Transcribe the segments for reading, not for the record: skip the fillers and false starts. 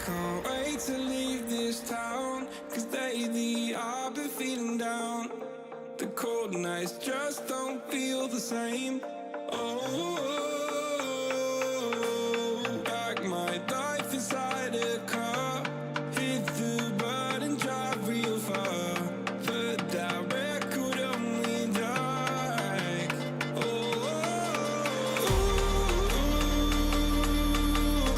can't wait to leave this town, 'cause lately I've been feeling down. The cold nights just don't feel the same. Oh, like my life inside a car. Hit the button, drive real far. Put that record on me like, oh,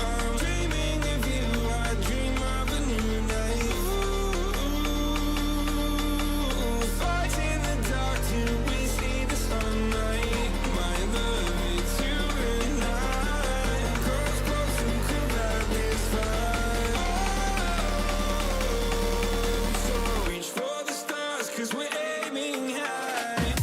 I'm dreaming of you. I dream of a new night. Fight in the dark till we see the sunlight. My love, it's you and I. Cross close and could light this fire. So reach for the stars, 'cause we're aiming high.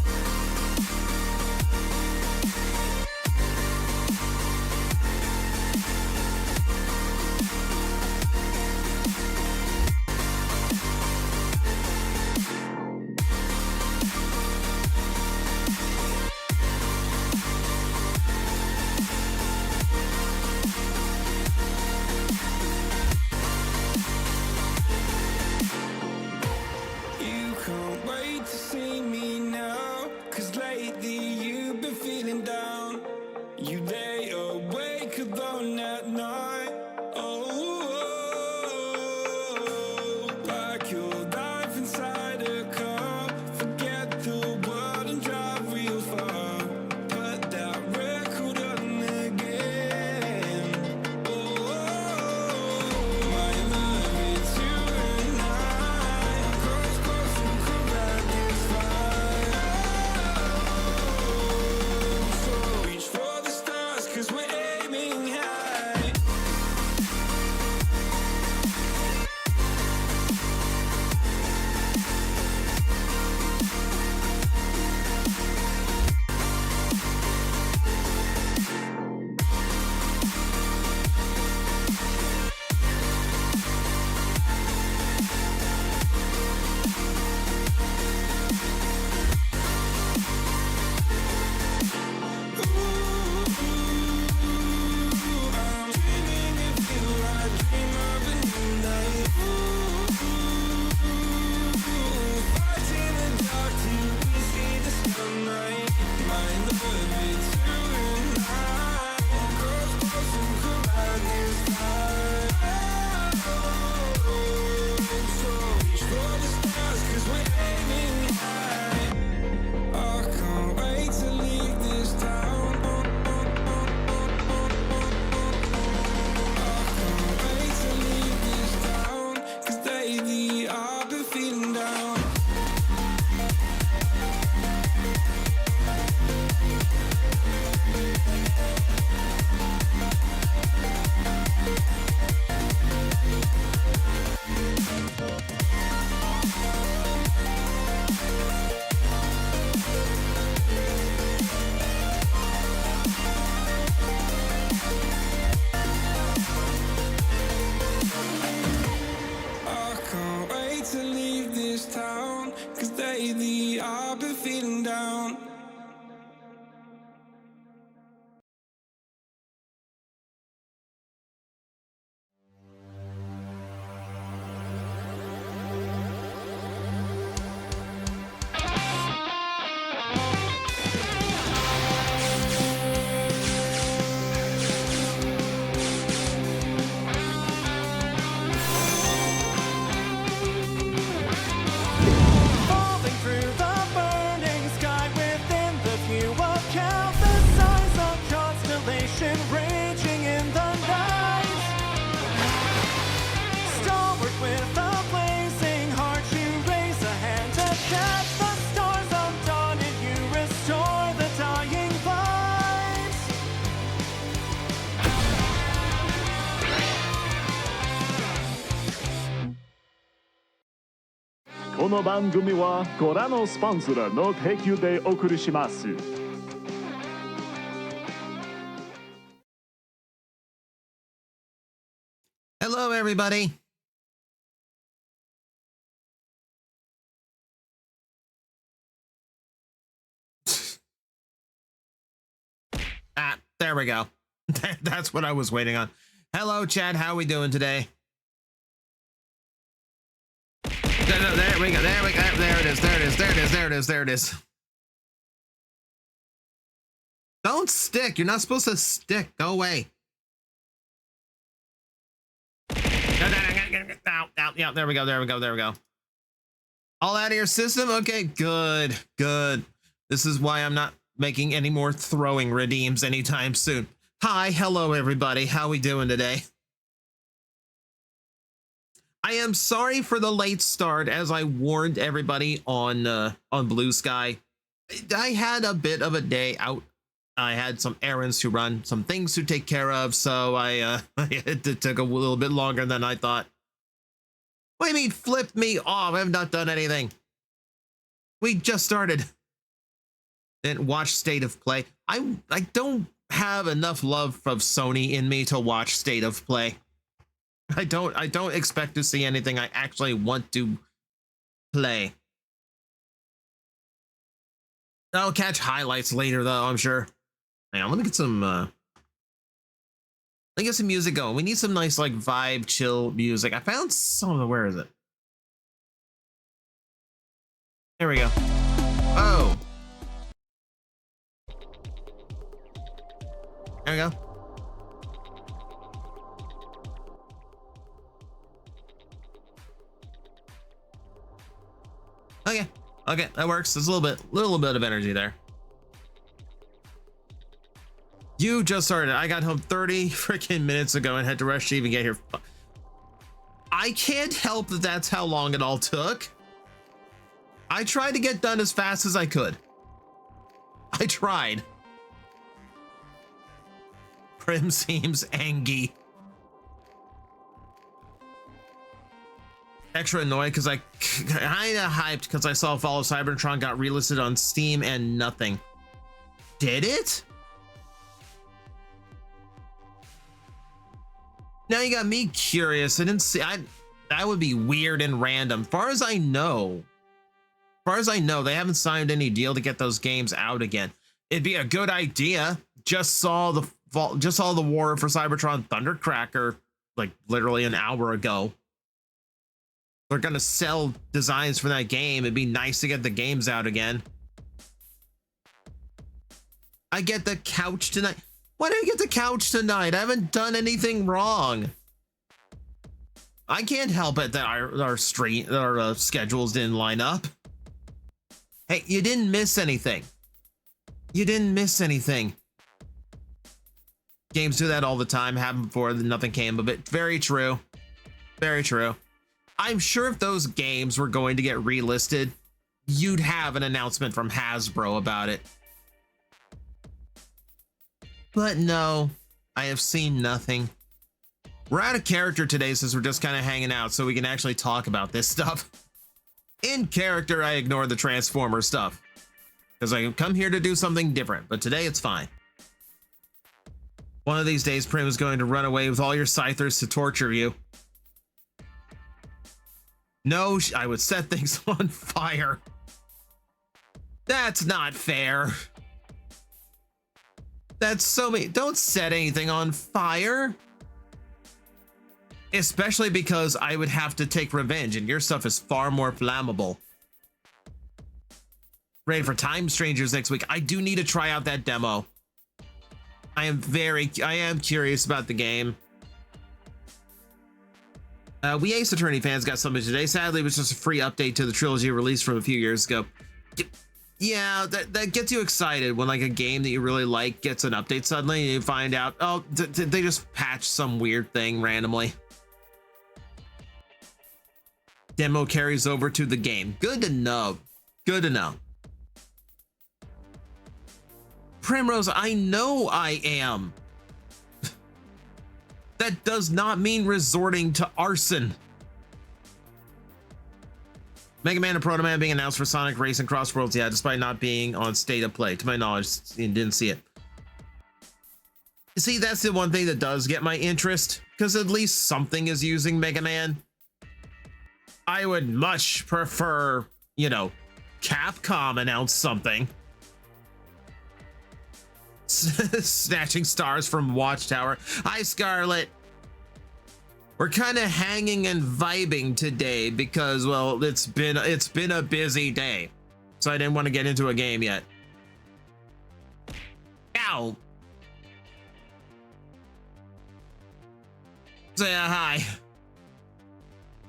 You can't wait to see me now, 'cause lately you've been feeling down. You lay awake alone at night. Oh, like your life inside a car. Forget the world and drive real far. Put that record on again. Oh, my love, it's you and I. Cross close and could light this fire. So reach for the stars, 'cause we're aiming high. I'm dreaming of you. I dream of a new night. Fight in the dark till we see the sunlight. My love, it's you and I. Cross close and could light this fire. So reach for the stars, 'cause we're aiming high. I can't wait to leave this town. Can't wait to leave this town, 'cause lately I've been feeling down. I can't wait to leave this town, 'cause lately I've been feeling down. Falling through the burning sky within the view of countless signs of constellation raging in the night. Stalwart with a blazing heart, you raise a hand to catch the stars undone, and you restore the dying light. この番組はご覧のスポンサーの提供でお送りします。Hello, everybody. There we go. That's what I was waiting on. Hello, Chad. How are we doing today? There we go. There we go. There it is. There it is. There it is. There it is. There it is. Don't stick. You're not supposed to stick. Go away. Out. Yeah, there we go. There we go. There we go. All out of your system? Okay, good. Good. This is why I'm not making any more throwing redeems anytime soon. Hi, hello everybody. How we doing today? I am sorry for the late start, as I warned everybody on Blue Sky. I had a bit of a day out. I had some errands to run, some things to take care of, so it took a little bit longer than I thought. What do you mean flip me off? I have not done anything. We just started. Didn't watch State of Play. I don't have enough love of Sony in me to watch State of Play. I don't expect to see anything I actually want to play. I'll catch highlights later though, I'm sure. Hang on, let me get some music going. We need some nice like vibe chill music. I found some of the, where is it? There we go. Oh. There we go. Okay, that works. There's a little bit of energy there. You just started. I got home 30 freaking minutes ago and had to rush to even get here. I can't help that that's how long it all took. I tried to get done as fast as I could. I tried. Prim seems angry. Extra annoyed because I kinda hyped because I saw Fall of Cybertron got relisted on Steam and nothing. Did it? Now you got me curious. I didn't see. That would be weird and random. Far as I know, they haven't signed any deal to get those games out again. It'd be a good idea. Just saw the War for Cybertron Thundercracker like literally an hour ago. They're gonna sell designs for that game. It'd be nice to get the games out again. I get the couch tonight. Why did I get the couch tonight? I haven't done anything wrong. I can't help it that our schedules didn't line up. Hey, you didn't miss anything. You didn't miss anything. Games do that all the time. Happened before, nothing came of it. Very true. Very true. I'm sure if those games were going to get relisted, you'd have an announcement from Hasbro about it. But no, I have seen nothing. We're out of character today since we're just kind of hanging out, so we can actually talk about this stuff. In character, I ignore the Transformer stuff because I come here to do something different, but today it's fine. One of these days, Prim is going to run away with all your Scythers to torture you. No, I would set things on fire. That's not fair. That's so mean. Don't set anything on fire. Especially because I would have to take revenge and your stuff is far more flammable. Ready for Time Strangers next week. I do need to try out that demo. I am curious about the game. We Ace Attorney fans got something today. Sadly, it was just a free update to the trilogy released from a few years ago. Yeah, that gets you excited when like a game that you really like gets an update suddenly and you find out, oh, they just patched some weird thing randomly. Demo carries over to the game. Good to know. Good to know. Primrose, I know I am. That does not mean resorting to arson. Mega Man and Proto Man being announced for Sonic Racing Cross Worlds, yeah, despite not being on State of Play. To my knowledge, you didn't see it. See, that's the one thing that does get my interest, because at least something is using Mega Man. I would much prefer, you know, Capcom announce something. Snatching stars from Watchtower. Hi, Scarlet. We're kind of hanging and vibing today because, well, it's been a busy day, so I didn't want to get into a game yet. Ow! Say hi.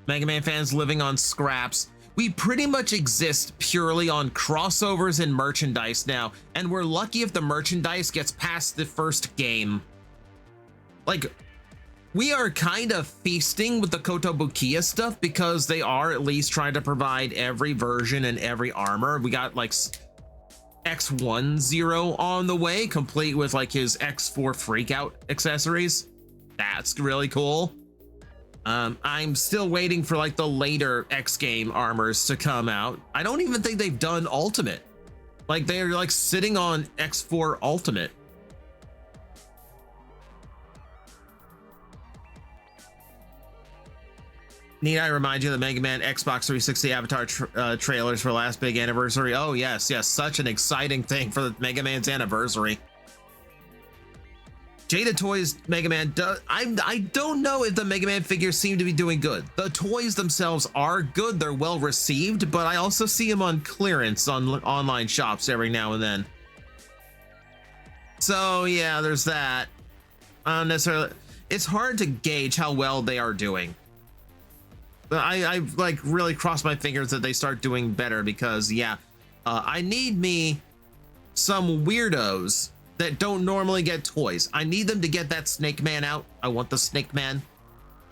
Mega Man fans living on scraps. We pretty much exist purely on crossovers and merchandise now, and we're lucky if the merchandise gets past the first game. Like, we are kind of feasting with the Kotobukiya stuff because they are at least trying to provide every version and every armor. We got like X10 on the way, complete with like his X4 Freakout accessories. That's really cool. I'm still waiting for like the later X game armors to come out. I don't even think they've done Ultimate. Like they're like sitting on X4 Ultimate. Need I remind you that Mega Man Xbox 360 Avatar trailers for last big anniversary? Oh yes, such an exciting thing for the Mega Man's anniversary. Jada Toys Mega Man, I don't know if the Mega Man figures seem to be doing good. The toys themselves are good, they're well received, but I also see them on clearance on online shops every now and then. So yeah, there's that. Necessarily, it's hard to gauge how well they are doing. But I like really cross my fingers that they start doing better because yeah, I need me some weirdos that don't normally get toys. I need them to get that Snake Man out. I want the Snake Man.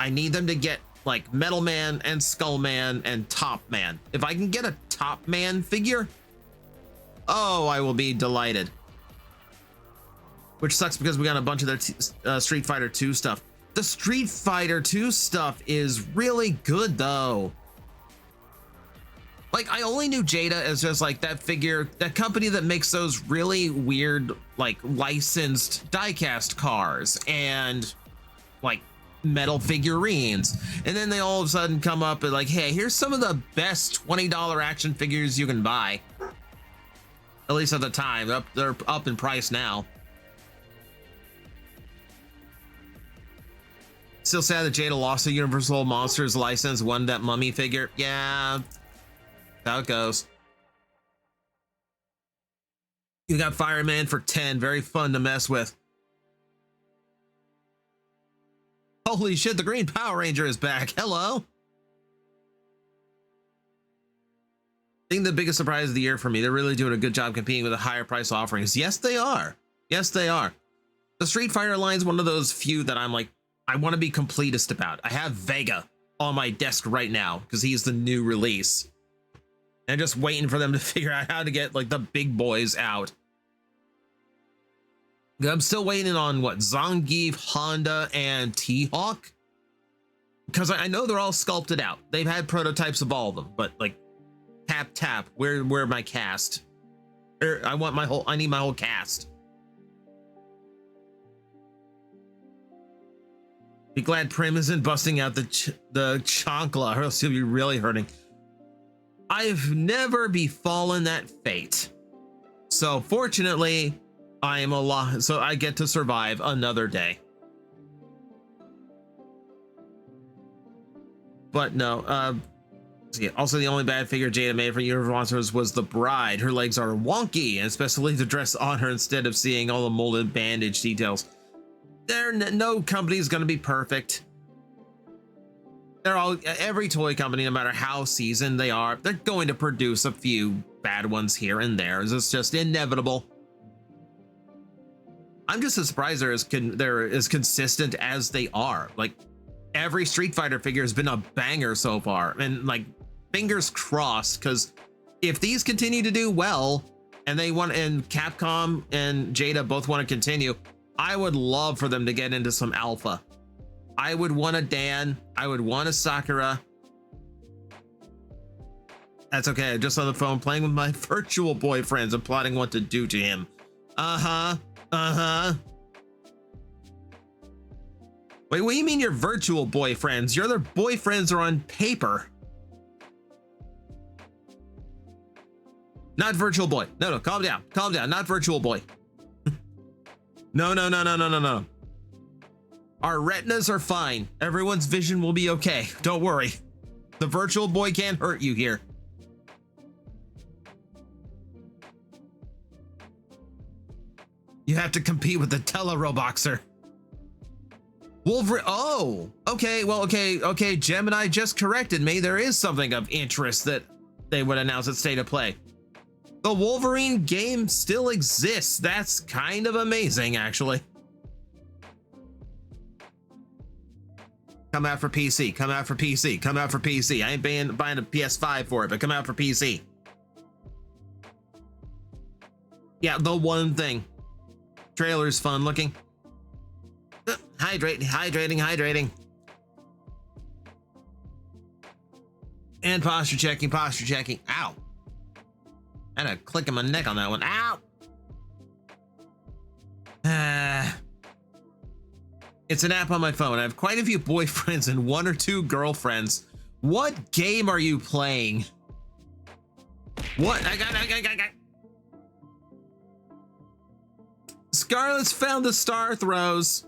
I need them to get like Metal Man and Skull Man and Top Man. If I can get a Top Man figure, oh, I will be delighted. Which sucks because we got a bunch of their Street Fighter 2 stuff. The Street Fighter 2 stuff is really good though. Like, I only knew Jada as just like that figure, that company that makes those really weird, like licensed diecast cars and like metal figurines. And then they all of a sudden come up and like, hey, here's some of the best $20 action figures you can buy. At least at the time, they're up in price now. Still sad that Jada lost the Universal Monsters license, won that Mummy figure. Yeah. How it goes. You got Fireman for 10, very fun to mess with. Holy shit, the Green Power Ranger is back. Hello. I think the biggest surprise of the year for me, they're really doing a good job competing with the higher price offerings. Yes, they are. Yes, they are. The Street Fighter line is one of those few that I'm like, I want to be completist about. I have Vega on my desk right now because he's the new release. And just waiting for them to figure out how to get like the big boys out. I'm still waiting on what, Zangief, Honda, and T-Hawk, because I know they're all sculpted out. They've had prototypes of all of them, but like tap, where my cast? I need my whole cast. Be glad Prim isn't busting out the chancla, or else he'll be really hurting. I've never befallen that fate. So fortunately, I am alive, so I get to survive another day. But no, also the only bad figure Jada made for Universal Monsters was the Bride. Her legs are wonky, and especially the dress on her instead of seeing all the molded bandage details. No company is going to be perfect. Every toy company, no matter how seasoned they are, they're going to produce a few bad ones here and there. It's just inevitable. I'm just as surprised they're as consistent as they are. Like, every Street Fighter figure has been a banger so far, and like, fingers crossed, because if these continue to do well, and Capcom and Jada both want to continue, I would love for them to get into some alpha. I would want a Dan. I would want a Sakura. That's okay. I'm just on the phone playing with my virtual boyfriends and plotting what to do to him. Wait, what do you mean your virtual boyfriends? Your other boyfriends are on paper. Not virtual boy. No, calm down. Calm down. Not virtual boy. No. Our retinas are fine. Everyone's vision will be okay. Don't worry. The Virtual Boy can't hurt you here. You have to compete with the Tele-Roboxer. Wolverine. Oh, okay. Well, okay. Gemini just corrected me. There is something of interest that they would announce at State of Play. The Wolverine game still exists. That's kind of amazing, actually. Come out for PC. Come out for PC. Come out for PC. I ain't buying a PS5 for it, but come out for PC. Yeah, the one thing. Trailer's fun looking. Hydrating. And posture checking. Ow. I had a click in my neck on that one. Ow. It's an app on my phone. I have quite a few boyfriends and 1 or 2 girlfriends. What game are you playing? What? I got. Scarlett's found the star throws.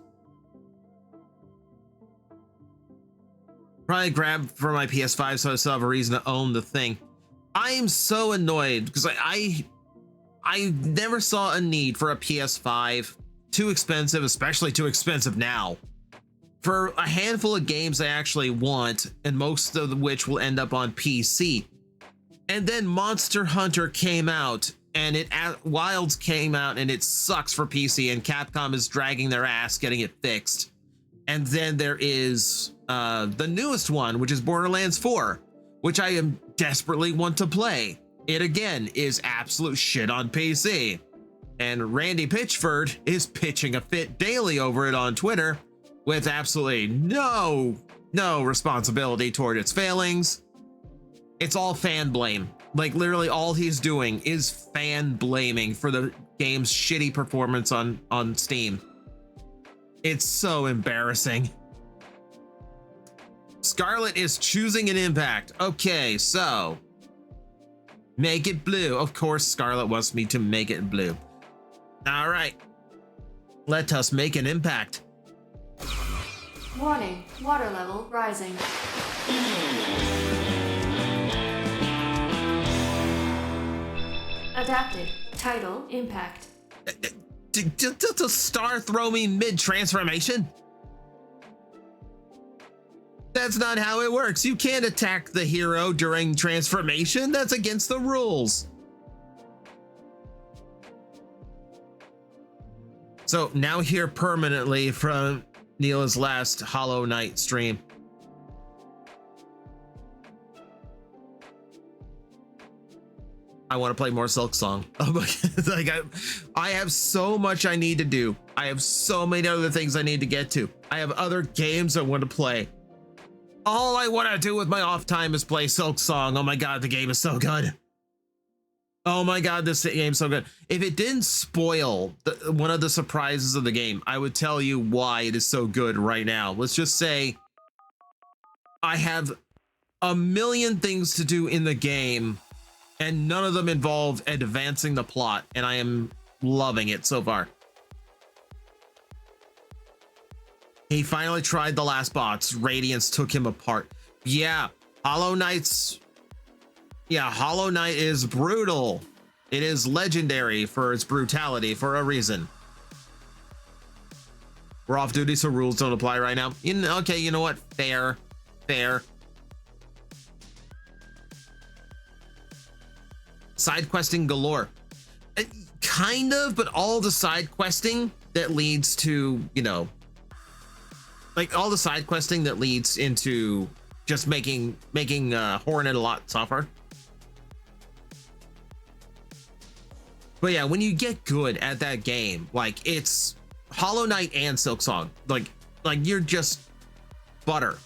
Probably grab for my PS5 so I still have a reason to own the thing. I am so annoyed because I never saw a need for a PS5. Too expensive, especially too expensive now. For a handful of games I actually want, and most of which will end up on PC. And then Monster Hunter came out, and Wilds came out, and it sucks for PC, and Capcom is dragging their ass getting it fixed. And then there is the newest one, which is Borderlands 4, which I am desperately want to play. It again is absolute shit on PC. And Randy Pitchford is pitching a fit daily over it on Twitter with absolutely no responsibility toward its failings. It's all fan blame. Like literally all he's doing is fan blaming for the game's shitty performance on Steam. It's so embarrassing. Scarlett is choosing an impact. Okay, so make it blue. Of course, Scarlett wants me to make it blue. All right, let us make an impact. Warning, water level rising. Adapted. Title, Impact. To star throw me mid-transformation? That's not how it works. You can't attack the hero during transformation. That's against the rules. So now here permanently from Neela's last Hollow Knight stream. I want to play more Silk Song. Oh my God. Like I have so much I need to do. I have so many other things I need to get to. I have other games I want to play. All I want to do with my off time is play Silk Song. Oh my God, the game is so good. Oh my God, this game's so good. If it didn't spoil one of the surprises of the game, I would tell you why it is so good right now. Let's just say I have a million things to do in the game and none of them involve advancing the plot, and I am loving it so far. He finally tried the last boss. Radiance took him apart. Yeah, Hollow Knight is brutal. It is legendary for its brutality for a reason. We're off duty, so rules don't apply right now. Okay, you know what? Fair. Side questing galore. Kind of, but all the side questing that leads to, like all the side questing that leads into just making Hornet a lot tougher. But yeah, when you get good at that game, like it's Hollow Knight and Silk Song, like you're just butter,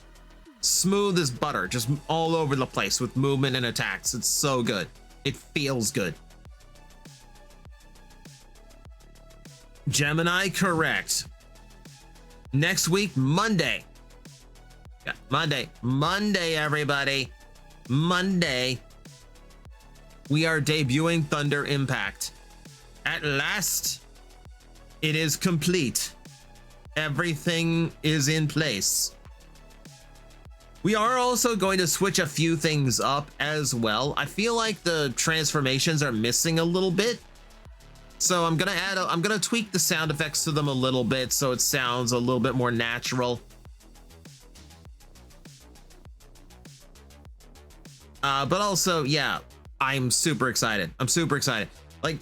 smooth as butter, just all over the place with movement and attacks. It's so good. It feels good. Gemini, correct. Next week, Monday. Yeah, Monday, everybody. Monday. We are debuting Thunder Impact. At last, it is complete. Everything is in place. We are also going to switch a few things up as well. I feel like the transformations are missing a little bit. So I'm gonna tweak the sound effects to them a little bit so it sounds a little bit more natural. But also, yeah, I'm super excited. I'm super excited. Like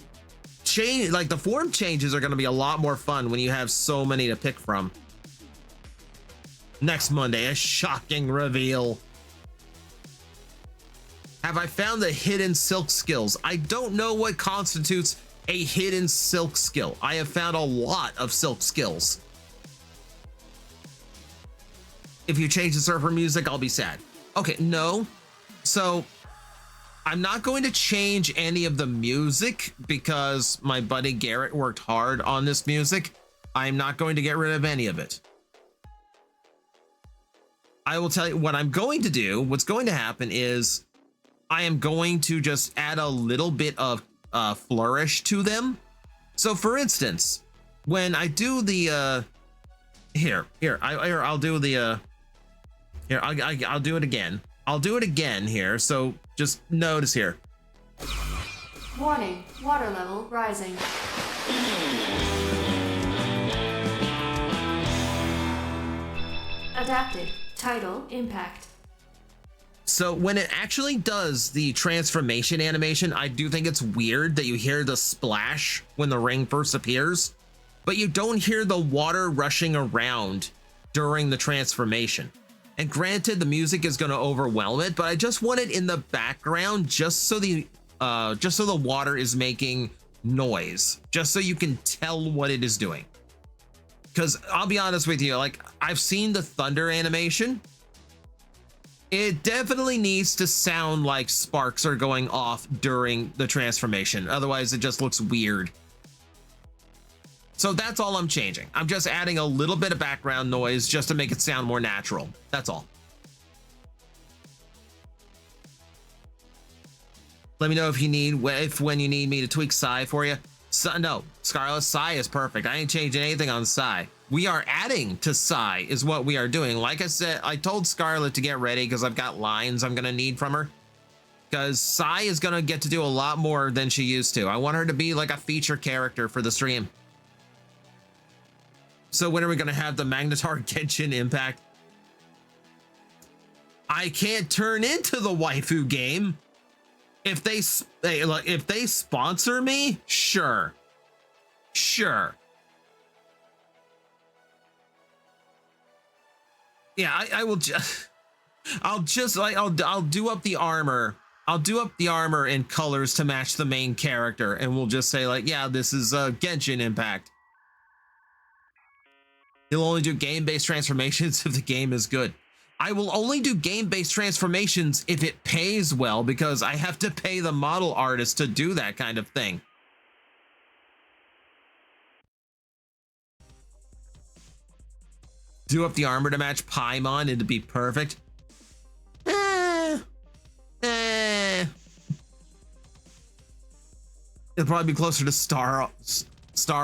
the form changes are gonna be a lot more fun when you have so many to pick from. Next Monday, a shocking reveal. Have I found the hidden silk skills? I don't know what constitutes a hidden silk skill. I have found a lot of silk skills. If you change the server music, I'll be sad. Okay, no. So I'm not going to change any of the music because my buddy Garrett worked hard on this music. I'm not going to get rid of any of it. I will tell you what I'm going to do. What's going to happen is I am going to just add a little bit of flourish to them. So for instance, when I do the I'll do the I'll do it again. I'll do it again here. So just notice here. Warning, water level rising. Adapted. Title, Impact. So when it actually does the transformation animation, I do think it's weird that you hear the splash when the ring first appears, but you don't hear the water rushing around during the transformation. And granted, the music is going to overwhelm it, but I just want it in the background just so the water is making noise, just so you can tell what it is doing. Because I'll be honest with you, like I've seen the thunder animation. It definitely needs to sound like sparks are going off during the transformation. Otherwise, it just looks weird. So that's all I'm changing. I'm just adding a little bit of background noise just to make it sound more natural. That's all. Let me know if when you need me to tweak Psy for you. No, Scarlet, Psy is perfect. I ain't changing anything on Psy. We are adding to Psy is what we are doing. Like I said, I told Scarlet to get ready because I've got lines I'm going to need from her. Because Psy is going to get to do a lot more than she used to. I want her to be like a feature character for the stream. So when are we going to have the Magnetar Genshin Impact? I can't turn into the waifu game. If they sponsor me, sure. Yeah, I will just I'll do up the armor. I'll do up the armor in colors to match the main character, and we'll just say like, yeah, this is Genshin Impact. He'll only do game-based transformations if the game is good. I will only do game-based transformations if it pays well, because I have to pay the model artist to do that kind of thing. Do up the armor to match Paimon and to be perfect. It'll probably be closer to Star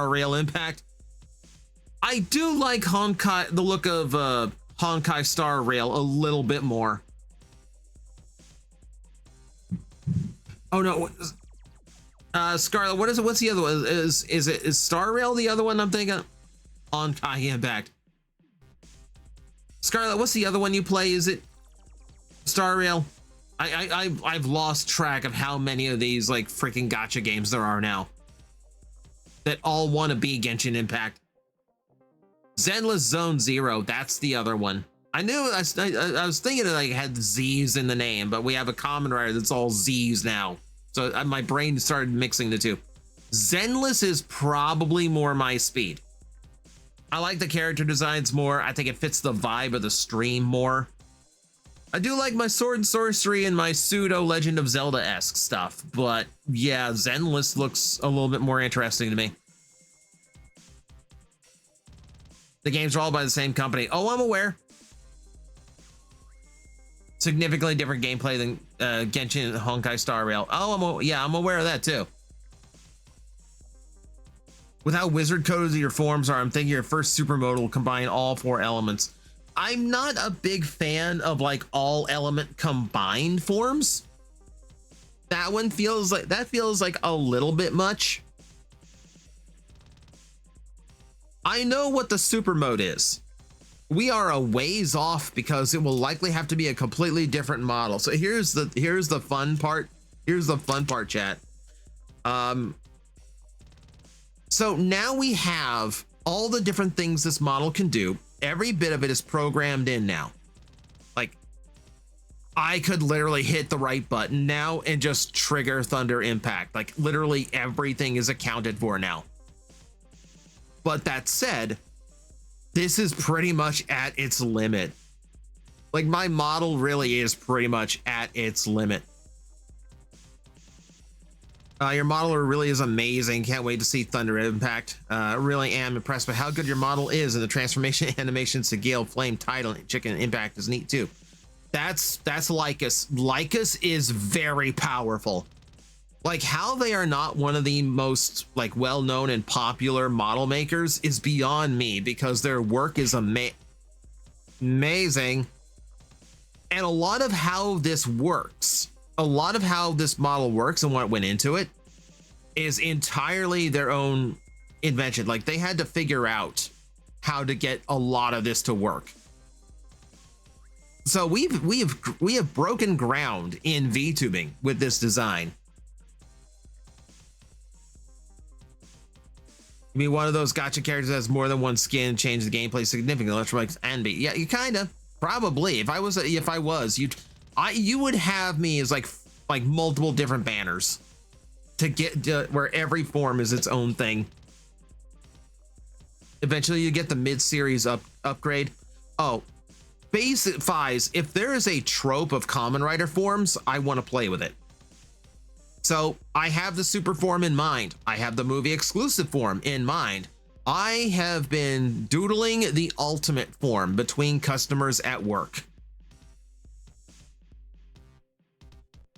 Rail Impact. I do like Honkai, the look of Honkai Star Rail a little bit more. Oh no, Scarlet, what is it? What's the other one? Is Star Rail the other one I'm thinking? Honkai Impact. Scarlet, what's the other one you play? Is it Star Rail? I've lost track of how many of these like freaking gacha games there are now that all want to be Genshin Impact. Zenless Zone Zero, that's the other one. I knew I was thinking it like had Z's in the name, but we have a common writer that's all Z's now. So my brain started mixing the two. Zenless is probably more my speed. I like the character designs more. I think it fits the vibe of the stream more. I do like my sword and sorcery and my pseudo Legend of Zelda-esque stuff, but yeah, Zenless looks a little bit more interesting to me. The games are all by the same company. Oh, I'm aware. Significantly different gameplay than Genshin and Honkai Star Rail. Oh, I'm aware of that too. With how wizard coded your forms are, I'm thinking your first super mode will combine all 4 elements. I'm not a big fan of like all element combined forms. That one feels like a little bit much. I know what the super mode is. We are a ways off because it will likely have to be a completely different model. So here's the fun part. Here's the fun part, chat. So now we have all the different things this model can do. Every bit of it is programmed in now. Like, I could literally hit the right button now and just trigger Thunder Impact. Like, literally everything is accounted for now. But that said, this is pretty much at its limit. Like, my model really is pretty much at its limit. Your modeler really is amazing. Can't wait to see Thunder Impact. Really am impressed by how good your model is, and the transformation animations to Gale, Flame, Tidal, and Chicken Impact is neat too. That's Lycus. Lycus is very powerful. Like, how they are not one of the most like well-known and popular model makers is beyond me, because their work is amazing. And a lot of how this works, a lot of how this model works and what went into it is entirely their own invention. Like, they had to figure out how to get a lot of this to work. So we have broken ground in VTubing with this design. You mean one of those gotcha characters that has more than one skin, change the gameplay significantly? Electronics and be. Yeah, you kind of probably. If I was, you would have me as like multiple different banners to get to where every form is its own thing. Eventually, you get the mid-series upgrade. Oh, basic Fies. If there is a trope of Common Rider forms, I want to play with it. So I have the super form in mind. I have the movie exclusive form in mind. I have been doodling the ultimate form between customers at work.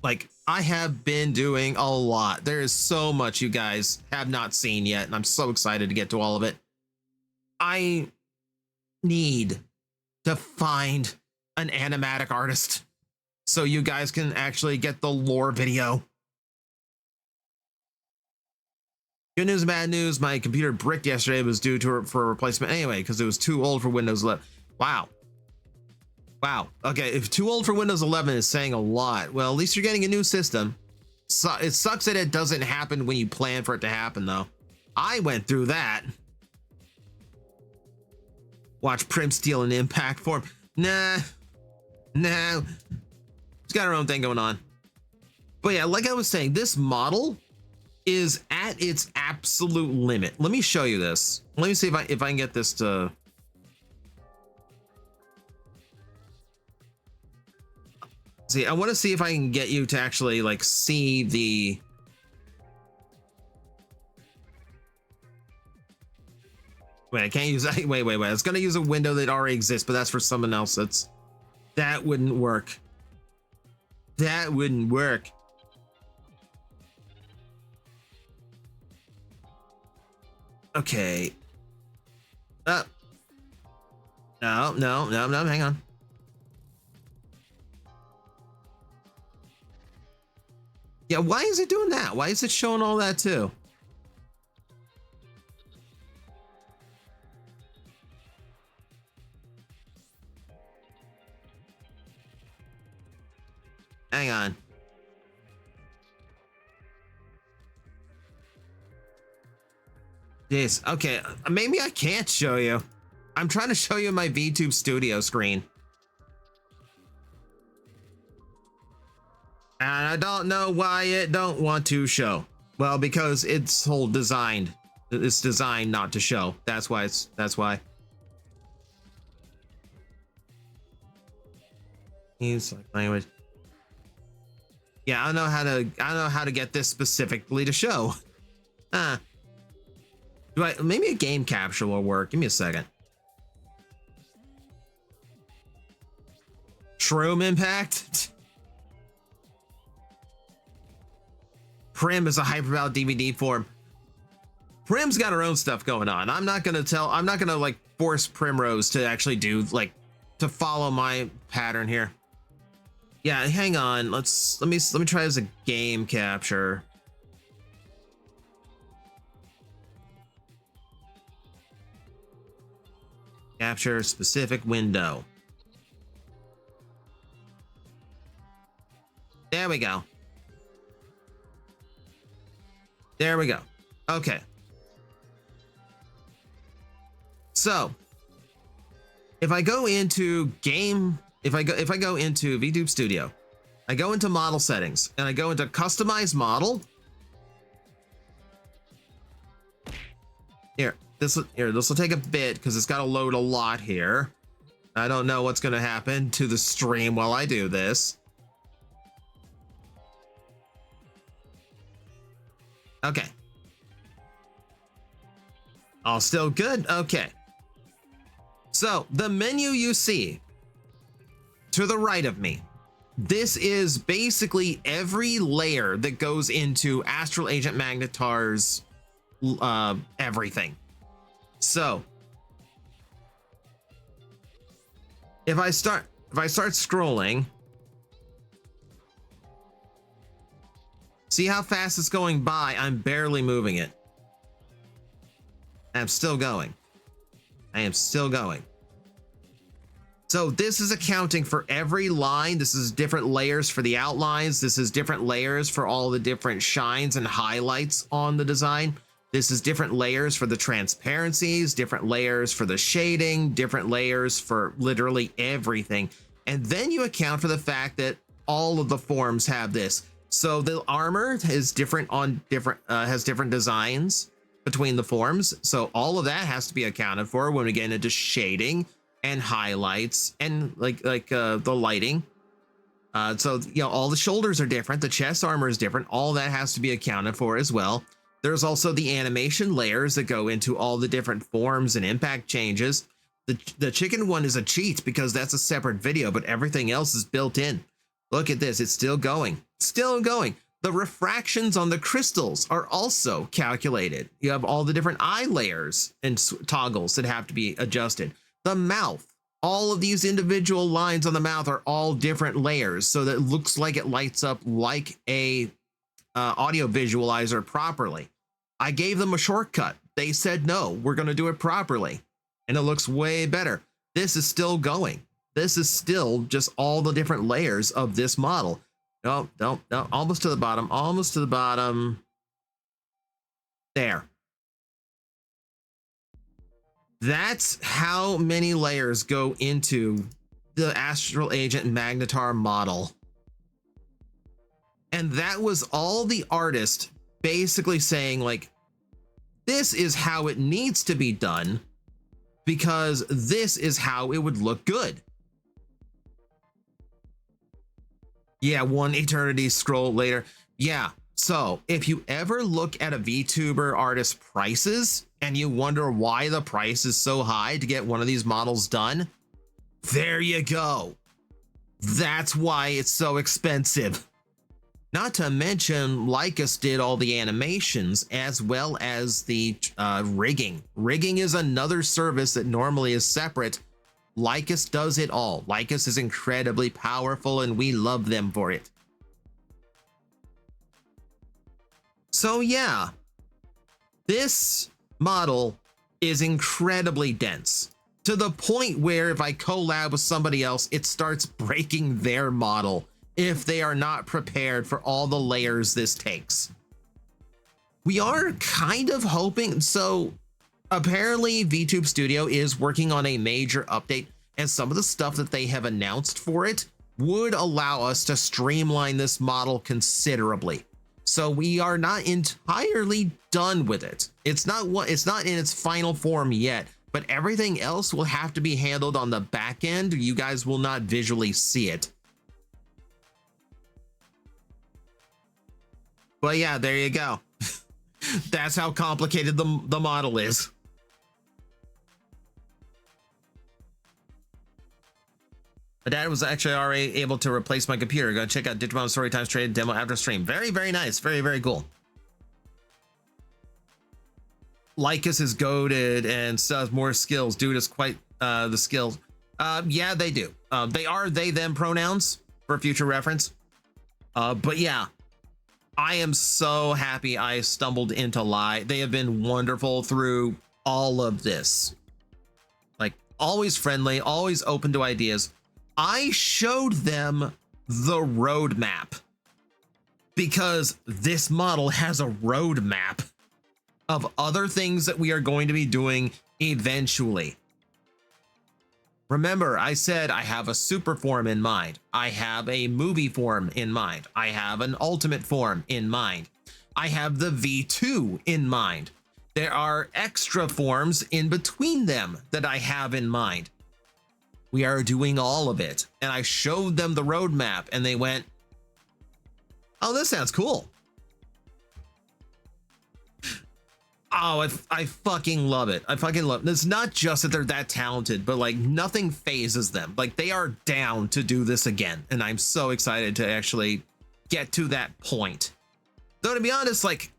Like, I have been doing a lot. There is so much you guys have not seen yet, and I'm so excited to get to all of it. I need to find an animatic artist so you guys can actually get the lore video. Good news, bad news. My computer bricked yesterday. It was due for a replacement anyway, because it was too old for Windows 11. Wow. Wow. Okay, if too old for Windows 11 is saying a lot, well, at least you're getting a new system. So it sucks that it doesn't happen when you plan for it to happen, though. I went through that. Watch Prim steal an impact form. Nah. She's got her own thing going on. But yeah, like I was saying, this model is at its absolute limit. Let me show you this. Let me see if I can get this to. See, I want to see if I can get you to actually like see the. Wait, I can't use that. Wait. It's gonna use a window that already exists, but that's for someone else. That wouldn't work. That wouldn't work. Okay. No, hang on. Yeah, why is it doing that? Why is it showing all that too? Hang on. Jeez, okay, maybe I can't show you. I'm trying to show you my VTube Studio screen. And I don't know why it don't want to show. Well, because it's designed not to show. That's why. Use language. Yeah, I don't know how to get this specifically to show. Maybe a game capture will work. Give me a second. Shroom Impact. Prim is a hyperval DVD form. Prim's got her own stuff going on. I'm not gonna like force Primrose to actually do like to follow my pattern here. Yeah, hang on. Let me try as a game capture. Capture specific window. There we go. There we go. Okay. So, if I go into if I go into Vtuber Studio, I go into model settings and I go into customize model. This will take a bit because it's got to load a lot here. I don't know what's going to happen to the stream while I do this. Okay. All still good? Okay. So the menu you see to the right of me, this is basically every layer that goes into Astral Agent Magnetar's everything. So if I start scrolling, see how fast it's going by? I'm barely moving it. I'm still going. I am still going. So this is accounting for every line. This is different layers for the outlines. This is different layers for all the different shines and highlights on the design. This is different layers for the transparencies, different layers for the shading, different layers for literally everything. And then you account for the fact that all of the forms have this. So the armor is different on has different designs between the forms. So all of that has to be accounted for when we get into shading and highlights and like the lighting. So, you know, all the shoulders are different. The chest armor is different. All that has to be accounted for as well. There's also the animation layers that go into all the different forms and impact changes. The chicken one is a cheat because that's a separate video, but everything else is built in. Look at this. It's still going. Still going. The refractions on the crystals are also calculated. You have all the different eye layers and toggles that have to be adjusted. The mouth, all of these individual lines on the mouth are all different layers, so that it looks like it lights up like a audio visualizer properly. I gave them a shortcut. They said, no, we're going to do it properly. And it looks way better. This is still going. This is still just all the different layers of this model. No, almost to the bottom, almost to the bottom. There. That's how many layers go into the Astral Agent Magnetar model. And that was all the artist basically saying, like, this is how it needs to be done because this is how it would look good. Yeah, one eternity scroll later. Yeah, so if you ever look at a VTuber artist prices and you wonder why the price is so high to get one of these models done, there you go. That's why it's so expensive. Not to mention, Lycus did all the animations as well as the rigging. Rigging is another service that normally is separate. Lycus does it all. Lycus is incredibly powerful and we love them for it. So yeah, this model is incredibly dense to the point where if I collab with somebody else, it starts breaking their model if they are not prepared for all the layers this takes. We are kind of hoping, so apparently Vtuber Studio is working on a major update, and some of the stuff that they have announced for it would allow us to streamline this model considerably. So we are not entirely done with it. It's not in its final form yet, but everything else will have to be handled on the back end. You guys will not visually see it. But yeah, there you go. That's how complicated the model is. My dad was actually already able to replace my computer. Go check out Digimon Storytime's trade demo after stream. Very, very nice. Very, very cool. Lycus is goaded and still has more skills. Dude is quite the skills. Yeah, they do. They are they them pronouns for future reference. But yeah, I am so happy I stumbled into Lie. They have been wonderful through all of this. Like, always friendly, always open to ideas. I showed them the roadmap because this model has a roadmap of other things that we are going to be doing eventually. Remember, I said I have a super form in mind. I have a movie form in mind. I have an ultimate form in mind. I have the V2 in mind. There are extra forms in between them that I have in mind. We are doing all of it. And I showed them the roadmap and they went, oh, this sounds cool. Oh, I fucking love it. I fucking love it. It's not just that they're that talented, but like nothing phases them. Like they are down to do this again. And I'm so excited to actually get to that point. Though to be honest, like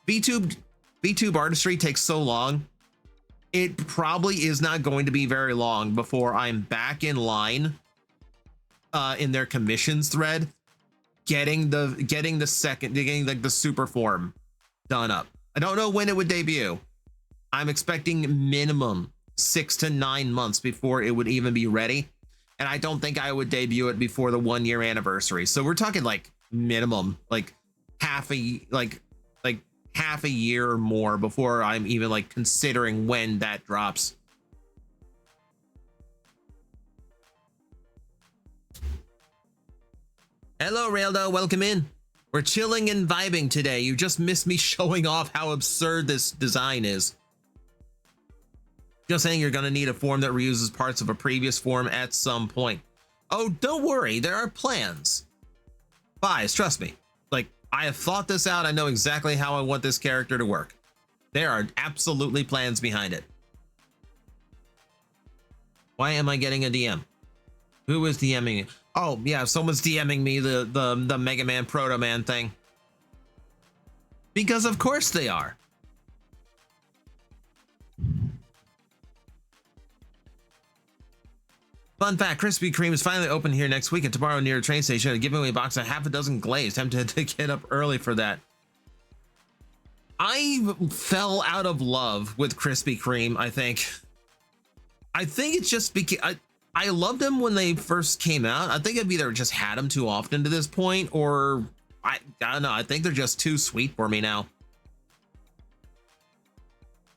VTube artistry takes so long. It probably is not going to be very long before I'm back in line in their commissions thread, getting like the super form done up. I don't know when it would debut. I'm expecting minimum 6 to 9 months before it would even be ready. And I don't think I would debut it before the 1 year anniversary. So we're talking like minimum, like half a year or more before I'm even like considering when that drops. Hello, Raildo, welcome in. We're chilling and vibing today. You just missed me showing off how absurd this design is. Just saying you're gonna need a form that reuses parts of a previous form at some point. Oh, don't worry, there are plans. Guys, trust me. Like, I have thought this out. I know exactly how I want this character to work. There are absolutely plans behind it. Why am I getting a DM? Who is DMing me? Oh, yeah, someone's DMing me the Mega Man Proto Man thing. Because of course they are. Fun fact, Krispy Kreme is finally open here next week and tomorrow near a train station. They're giving away a box of half a dozen glazed. Tempted to get up early for that. I fell out of love with Krispy Kreme, I think. I think it's just because I loved them when they first came out. I think I've either just had them too often to this point, or I don't know. I think they're just too sweet for me now.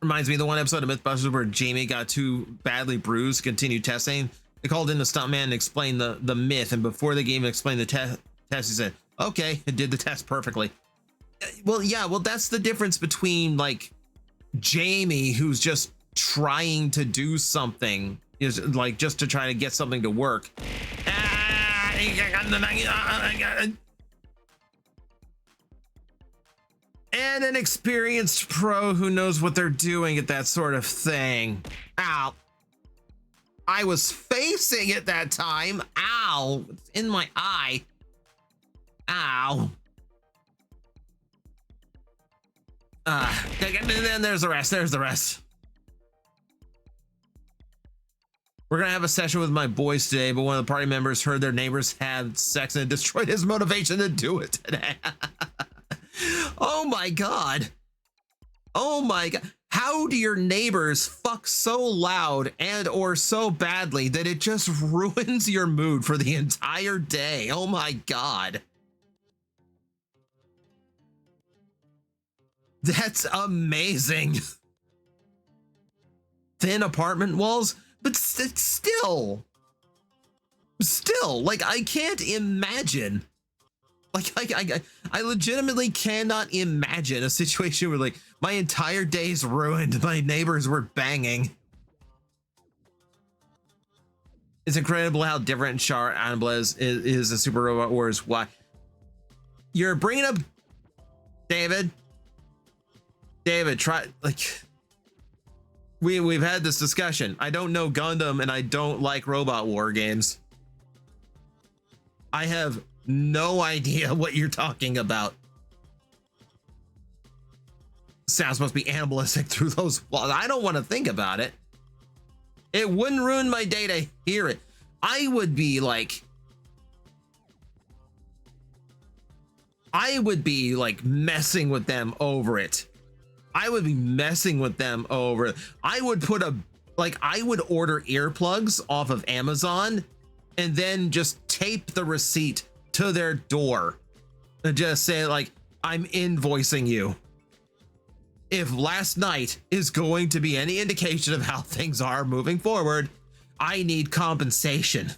Reminds me of the one episode of Mythbusters where Jamie got too badly bruised to continue testing. They called in the stuntman and explained the myth, and before they even explained the test, he said, okay, it did the test perfectly. Well, yeah, well, that's the difference between like Jamie, who's just trying to do something, is like just to try to get something to work. And an experienced pro who knows what they're doing at that sort of thing. Ow. I was facing it that time. Ow. It's in my eye. Ow. Then there's the rest. There's the rest. We're gonna have a session with my boys today, but one of the party members heard their neighbors had sex and it destroyed his motivation to do it today. Oh my God. Oh my God. How do your neighbors fuck so loud and or so badly that it just ruins your mood for the entire day? Oh my God. That's amazing. Thin apartment walls, but still, like, I can't imagine. Like, I legitimately cannot imagine a situation where, like, my entire day's ruined. My neighbors were banging. It's incredible how different Char Anablas is a Super Robot Wars. Why? You're bringing up David. David, try, like, we've had this discussion. I don't know Gundam and I don't like Robot War games. I have no idea what you're talking about. sounds must be animalistic through those walls. I don't want to think about it. It wouldn't ruin my day to hear it. I would be like messing with them over it. I would be messing with them over it. I would put I would order earplugs off of Amazon and then just tape the receipt to their door and just say like, I'm invoicing you. If last night is going to be any indication of how things are moving forward, I need compensation.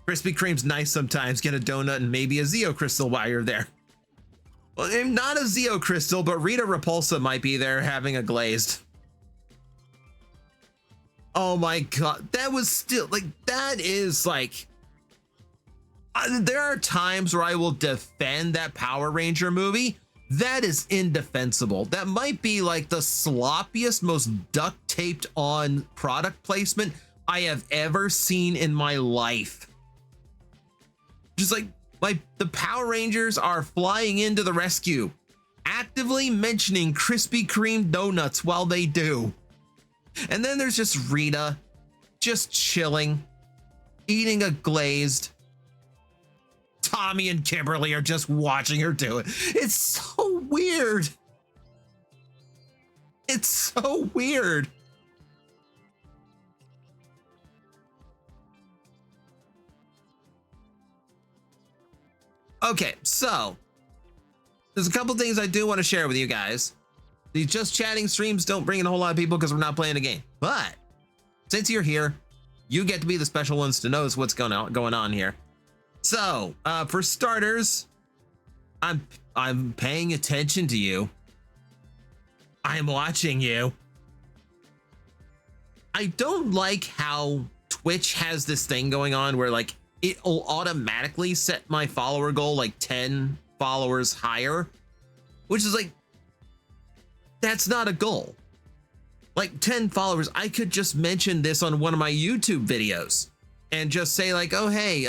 Krispy Kreme's nice sometimes. Get a donut and maybe a Zeo Crystal while you're there. Well, not a Zeo Crystal, but Rita Repulsa might be there having a glazed. Oh my god, that was still like, that is like, there are times where I will defend that Power Ranger movie. That is indefensible. That might be like the sloppiest, most duct taped on product placement I have ever seen in my life. Just like the Power Rangers are flying into the rescue, actively mentioning Krispy Kreme donuts while they do. And then there's just Rita, just chilling, eating a glazed. Tommy and Kimberly are just watching her do it. It's so weird. It's so weird. Okay, so there's a couple things I do want to share with you guys. These just chatting streams don't bring in a whole lot of people because we're not playing a game. But since you're here, you get to be the special ones to know what's going on here. So for starters, I'm paying attention to you. I'm watching you. I don't like how Twitch has this thing going on where like it'll automatically set my follower goal like 10 followers higher, which is like, that's not a goal. Like 10 followers, I could just mention this on one of my YouTube videos and just say like, oh, hey,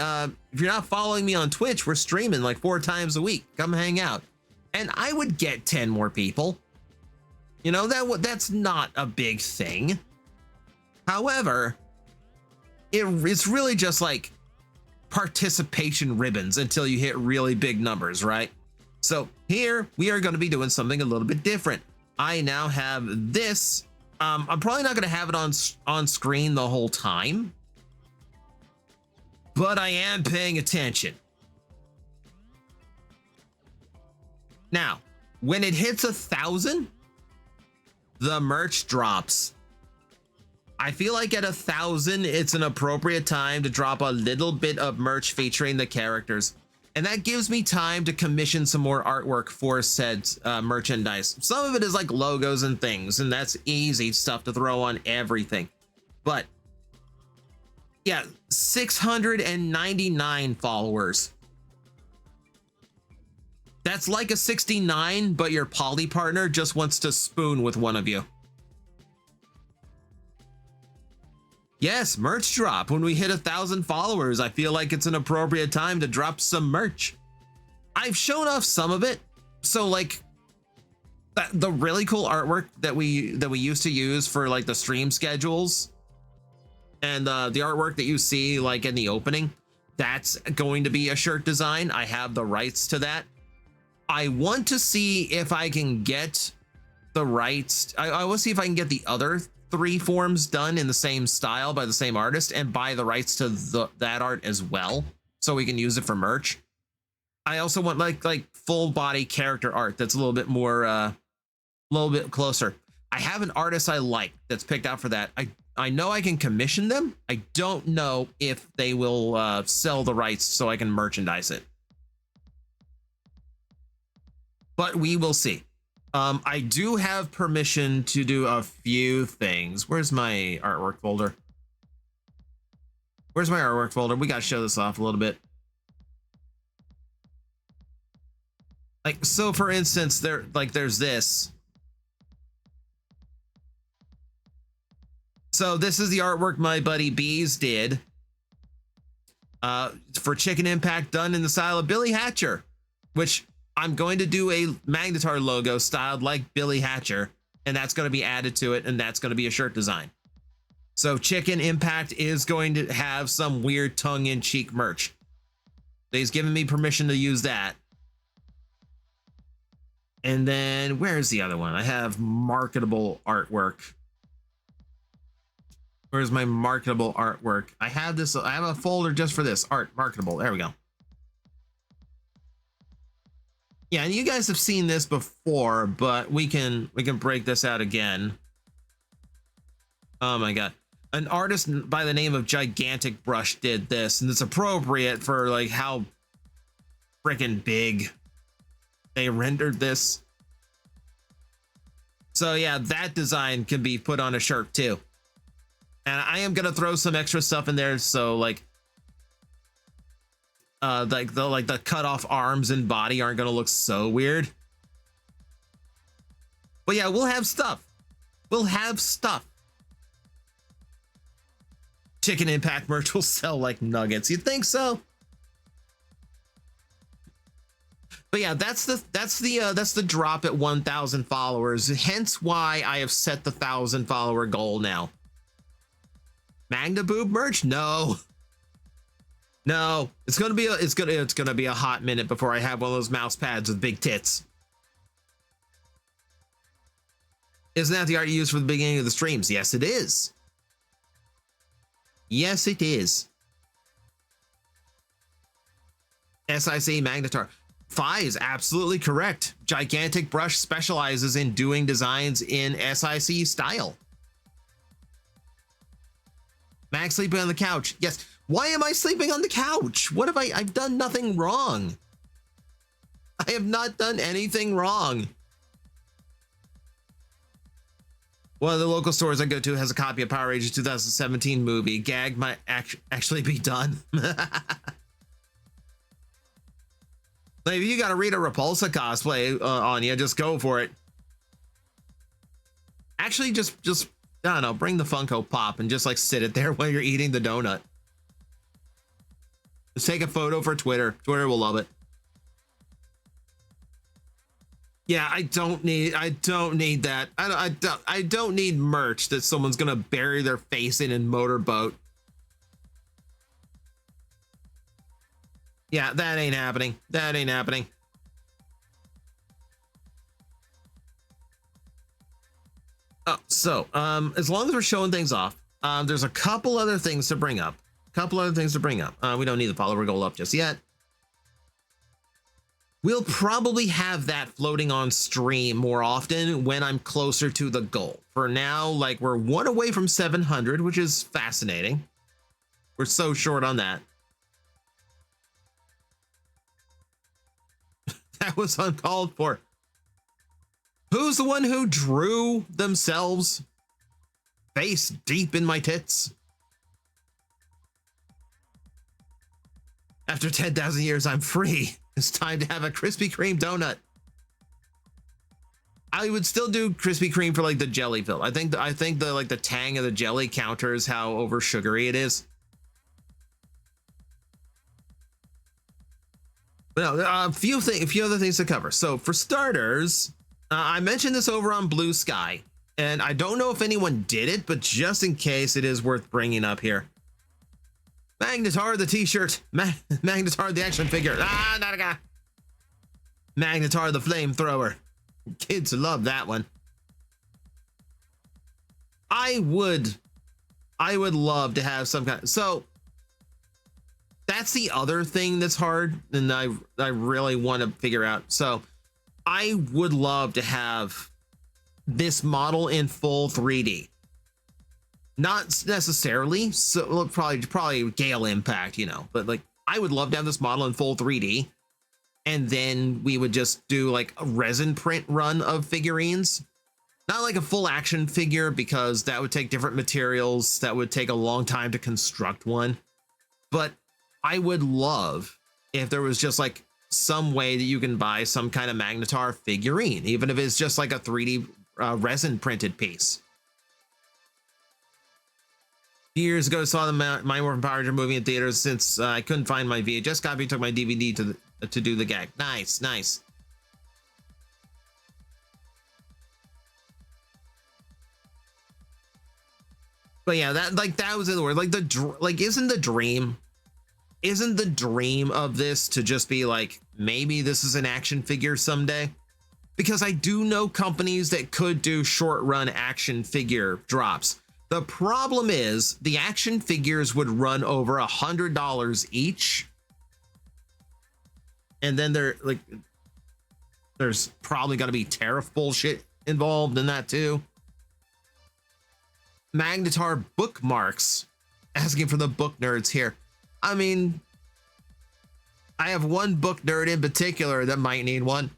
if you're not following me on Twitch, we're streaming like 4 times a week. Come hang out. And I would get 10 more people. You know, that's not a big thing. However, it's really just like participation ribbons until you hit really big numbers, right? So here we are going to be doing something a little bit different. I now have this. I'm probably not going to have it on screen the whole time, but I am paying attention. Now, when it hits 1,000, the merch drops. I feel like at 1,000, it's an appropriate time to drop a little bit of merch featuring the characters. And that gives me time to commission some more artwork for said merchandise. Some of it is like logos and things, and that's easy stuff to throw on everything. But yeah, 699 followers. That's like a 69, but your poly partner just wants to spoon with one of you. Yes, merch drop. When we hit 1,000 followers, I feel like it's an appropriate time to drop some merch. I've shown off some of it. So like the really cool artwork that we used to use for like the stream schedules and the artwork that you see like in the opening, that's going to be a shirt design. I have the rights to that. I want to see if I can get the rights. I want to see if I can get the other 3 forms done in the same style by the same artist and buy the rights to that art as well, so we can use it for merch. I also want like full body character art that's a little bit more, a little bit closer. I have an artist I like that's picked out for that. I know I can commission them. I don't know if they will sell the rights so I can merchandise it, but we will see. I do have permission to do a few things. Where's my artwork folder? Where's my artwork folder? We got to show this off a little bit. Like, so for instance, there's this. So this is the artwork my buddy Bees did for Chicken Impact, done in the style of Billy Hatcher, which I'm going to do a Magnetar logo styled like Billy Hatcher, and that's going to be added to it, and that's going to be a shirt design. So Chicken Impact is going to have some weird tongue-in-cheek merch. He's given me permission to use that. And then where's the other one? I have marketable artwork. Where's my marketable artwork? I have this. I have a folder just for this art marketable. There we go. Yeah, and you guys have seen this before, but we can break this out again. Oh my god. An artist by the name of Gigantic Brush did this, and it's appropriate for like how freaking big they rendered this. So yeah, that design can be put on a shirt too. And I am gonna throw some extra stuff in there, so like the cut off arms and body aren't gonna look so weird. But yeah, we'll have stuff. We'll have stuff. Chicken Impact merch will sell like nuggets. You think so? But yeah, that's the drop at 1,000 followers. Hence why I have set the 1,000 follower goal now. Magna Boob merch? No. No, it's gonna be a hot minute before I have one of those mouse pads with big tits. Isn't that the art you used for the beginning of the streams? Yes, it is. Yes, it is. SIC Magnetar. Phi is absolutely correct. Gigantic Brush specializes in doing designs in SIC style. Max sleeping on the couch. Yes. Why am I sleeping on the couch? What have I've done nothing wrong. I have not done anything wrong. One of the local stores I go to has a copy of Power Rangers 2017 movie. Gag might actually be done. Like, if you got a Rita Repulsa cosplay on you, just go for it. Actually, just I don't know, bring the Funko Pop and just like sit it there while you're eating the donut. Just take a photo for Twitter. Twitter will love it. Yeah, I don't need that. I don't need merch that someone's gonna bury their face in motorboat. Yeah, that ain't happening. That ain't happening. Oh, so as long as we're showing things off, there's a couple other things to bring up. We don't need the follower goal up just yet. We'll probably have that floating on stream more often when I'm closer to the goal. For now, like, we're one away from 700, which is fascinating. We're so short on that. That was uncalled for. Who's the one who drew themselves face deep in my tits? After 10,000 years, I'm free. It's time to have a Krispy Kreme donut. I would still do Krispy Kreme for like the jelly fill. I think the tang of the jelly counters how over sugary it is. But no, a few other things to cover. So for starters, I mentioned this over on Blue Sky, and I don't know if anyone did it, but just in case, it is worth bringing up here. Magnetar the t-shirt, Magnetar the action figure. Ah, not a guy. Magnetar the flamethrower. Kids love that one. I would love to have some kind. So that's the other thing that's hard, and I really want to figure out. So I would love to have this model in full 3D. Not necessarily, so probably Gale Impact, you know, but like I would love to have this model in full 3D, and then we would just do like a resin print run of figurines. Not like a full action figure, because that would take different materials. That would take a long time to construct one. But I would love if there was just like some way that you can buy some kind of Magnetar figurine, even if it's just like a 3D resin printed piece. Years ago, I saw the Mighty Morphin Power Ranger movie in theaters. Since I couldn't find my VHS copy, took my DVD to do the gag. Nice, nice. But yeah, that was in the word. Like isn't the dream of this to just be like, maybe this is an action figure someday? Because I do know companies that could do short run action figure drops. The problem is the action figures would run over $100 each. And then there's probably going to be tariff bullshit involved in that too. Magnetar bookmarks, asking for the book nerds here. I mean, I have one book nerd in particular that might need one,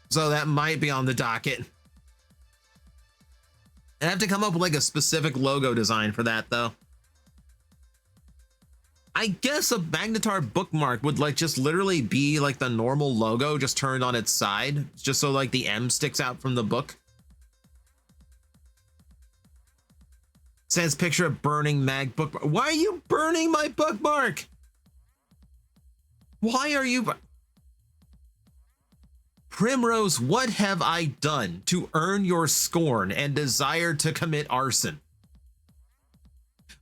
so that might be on the docket. I have to come up with like a specific logo design for that though. I guess a Magnetar bookmark would like just literally be like the normal logo just turned on its side, just so like the M sticks out from the book. Says picture of burning mag bookmark. Why are you burning my bookmark? Why are you? Primrose, what have I done to earn your scorn and desire to commit arson?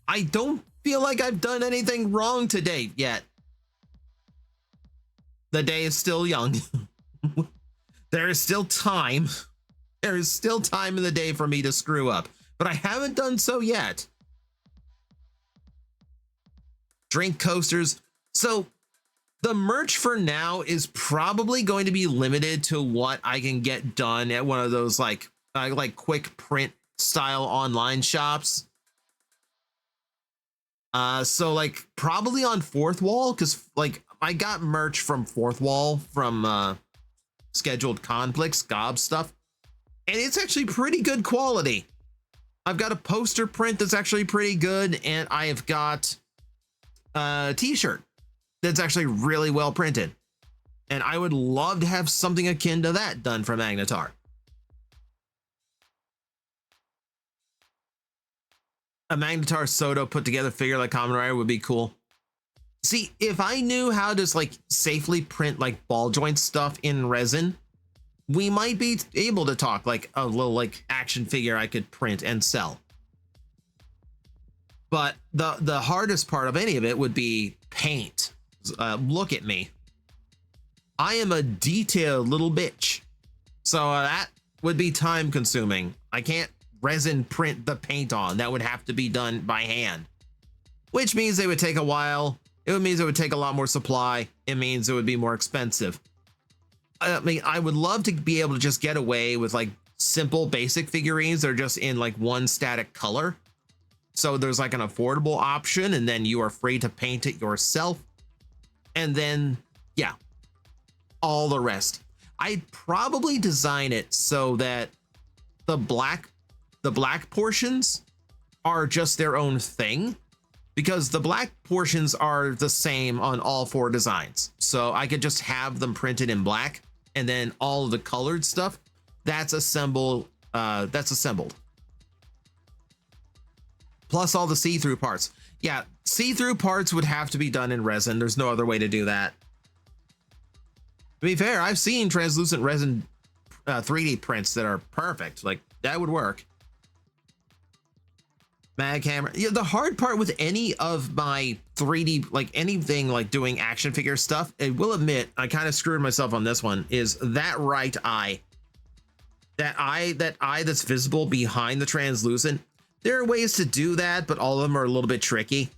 I don't feel like I've done anything wrong to date yet. The day is still young. There is still time. There is still time in the day for me to screw up, but I haven't done so yet. Drink coasters. So the merch for now is probably going to be limited to what I can get done at one of those like quick print style online shops. So like probably on Fourth Wall, because like I got merch from Fourth Wall from Scheduled Conflicts, Gob stuff, and it's actually pretty good quality. I've got a poster print that's actually pretty good, and I have got a t-shirt that's actually really well printed, and I would love to have something akin to that done for Magnetar. A Magnetar Soto put together figure like Kamen Rider would be cool. See, if I knew how to like safely print like ball joint stuff in resin, we might be able to talk like a little like action figure I could print and sell. But the hardest part of any of it would be paint. Look at me. I am a detailed little bitch. So that would be time consuming. I can't resin print the paint on. That would have to be done by hand, which means they would take a while. It means it would take a lot more supply. It means it would be more expensive. I mean, I would love to be able to just get away with like simple basic figurines that are just in like one static color. So there's like an affordable option, and then you are free to paint it yourself. And then, yeah, all the rest. I'd probably design it so that the black portions are just their own thing, because the black portions are the same on all four designs. So I could just have them printed in black, and then all of the colored stuff that's assembled. Plus all the see-through parts. Yeah, see-through parts would have to be done in resin. There's no other way to do that. To be fair, I've seen translucent resin 3D prints that are perfect. Like, that would work. Mag Hammer. Yeah, the hard part with any of my 3D, like anything like doing action figure stuff, I will admit, I kind of screwed myself on this one, is that right eye. That eye that's visible behind the translucent. There are ways to do that, but all of them are a little bit tricky.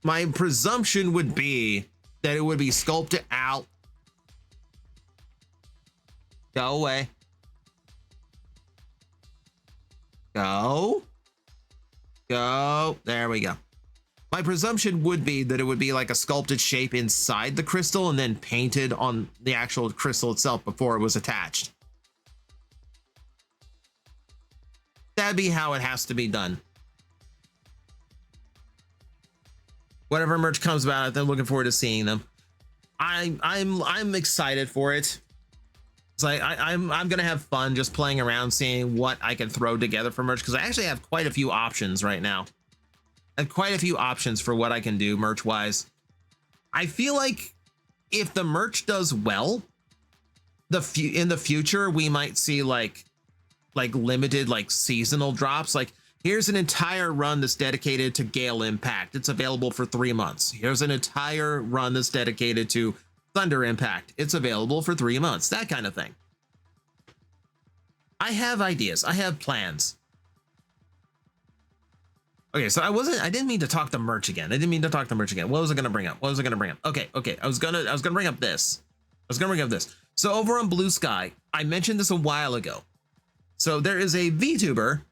My presumption would be that it would be sculpted out. Go away. Go. There we go. My presumption would be that it would be like a sculpted shape inside the crystal and then painted on the actual crystal itself before it was attached. That'd be how it has to be done. Whatever merch comes about, I'm looking forward to seeing them. I'm excited for it. It's like I'm gonna have fun just playing around, seeing what I can throw together for merch, because I actually have quite a few options right now. I have quite a few options for what I can do merch wise. I feel like if the merch does well, in the future we might see like limited like seasonal drops. Like Here's an entire run that's dedicated to Gale Impact. It's available for 3 months. Here's an entire run that's dedicated to Thunder Impact. It's available for 3 months. That kind of thing. I have ideas. I have plans. Okay, so I didn't mean to talk the merch again. What was I gonna bring up? Okay. I was gonna bring up this. So over on Blue Sky, I mentioned this a while ago. So there is a VTuber.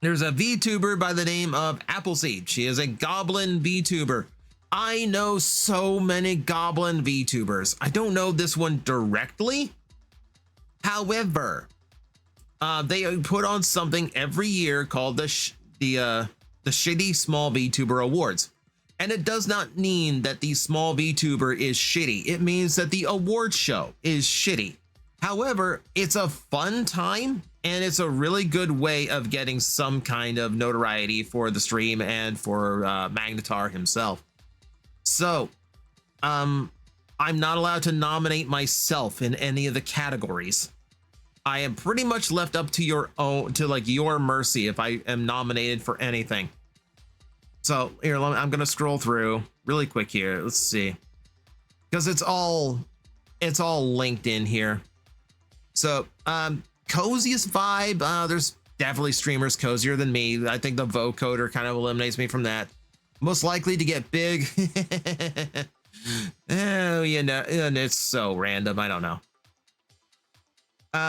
There's a VTuber by the name of Appleseed. She is a Goblin VTuber. I know so many Goblin VTubers. I don't know this one directly. However, they put on something every year called the Shitty Small VTuber Awards. And it does not mean that the small VTuber is shitty. It means that the award show is shitty. However, it's a fun time and it's a really good way of getting some kind of notoriety for the stream and for Magnetar himself. So, I'm not allowed to nominate myself in any of the categories. I am pretty much left up to your mercy if I am nominated for anything. So here, I'm gonna scroll through really quick here. Let's see, because it's all linked in here. So coziest vibe. There's definitely streamers cozier than me. I think the vocoder kind of eliminates me from that. Most likely to get big. Oh, and it's so random. I don't know.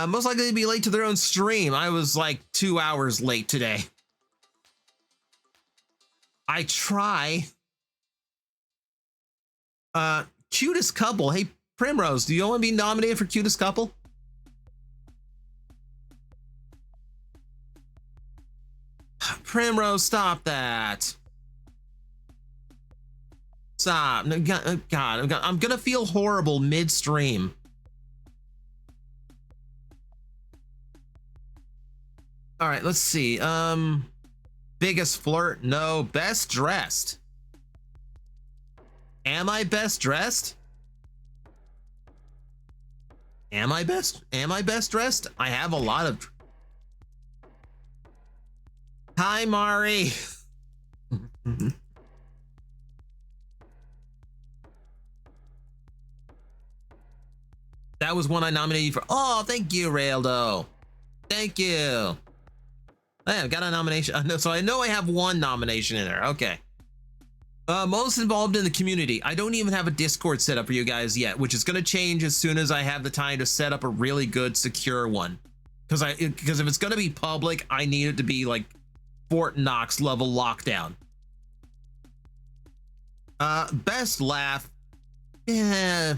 Most likely to be late to their own stream. I was like 2 hours late today. I try. Cutest couple. Hey, Primrose, do you want to be nominated for cutest couple? Primrose, stop that. Stop. God, I'm gonna feel horrible midstream. All right, let's see. Biggest flirt? No. Best dressed? Am I best dressed? Am I best dressed? I have a lot of. Hi, Mari. That was one I nominated you for. Oh, thank you, Raildo. Thank you. Hey, I've got a nomination. So I know I have one nomination in there. Okay. Most involved in the community. I don't even have a Discord set up for you guys yet, which is going to change as soon as I have the time to set up a really good, secure one. Because if it's going to be public, I need it to be like Fort Knox level lockdown. Best laugh. Yeah.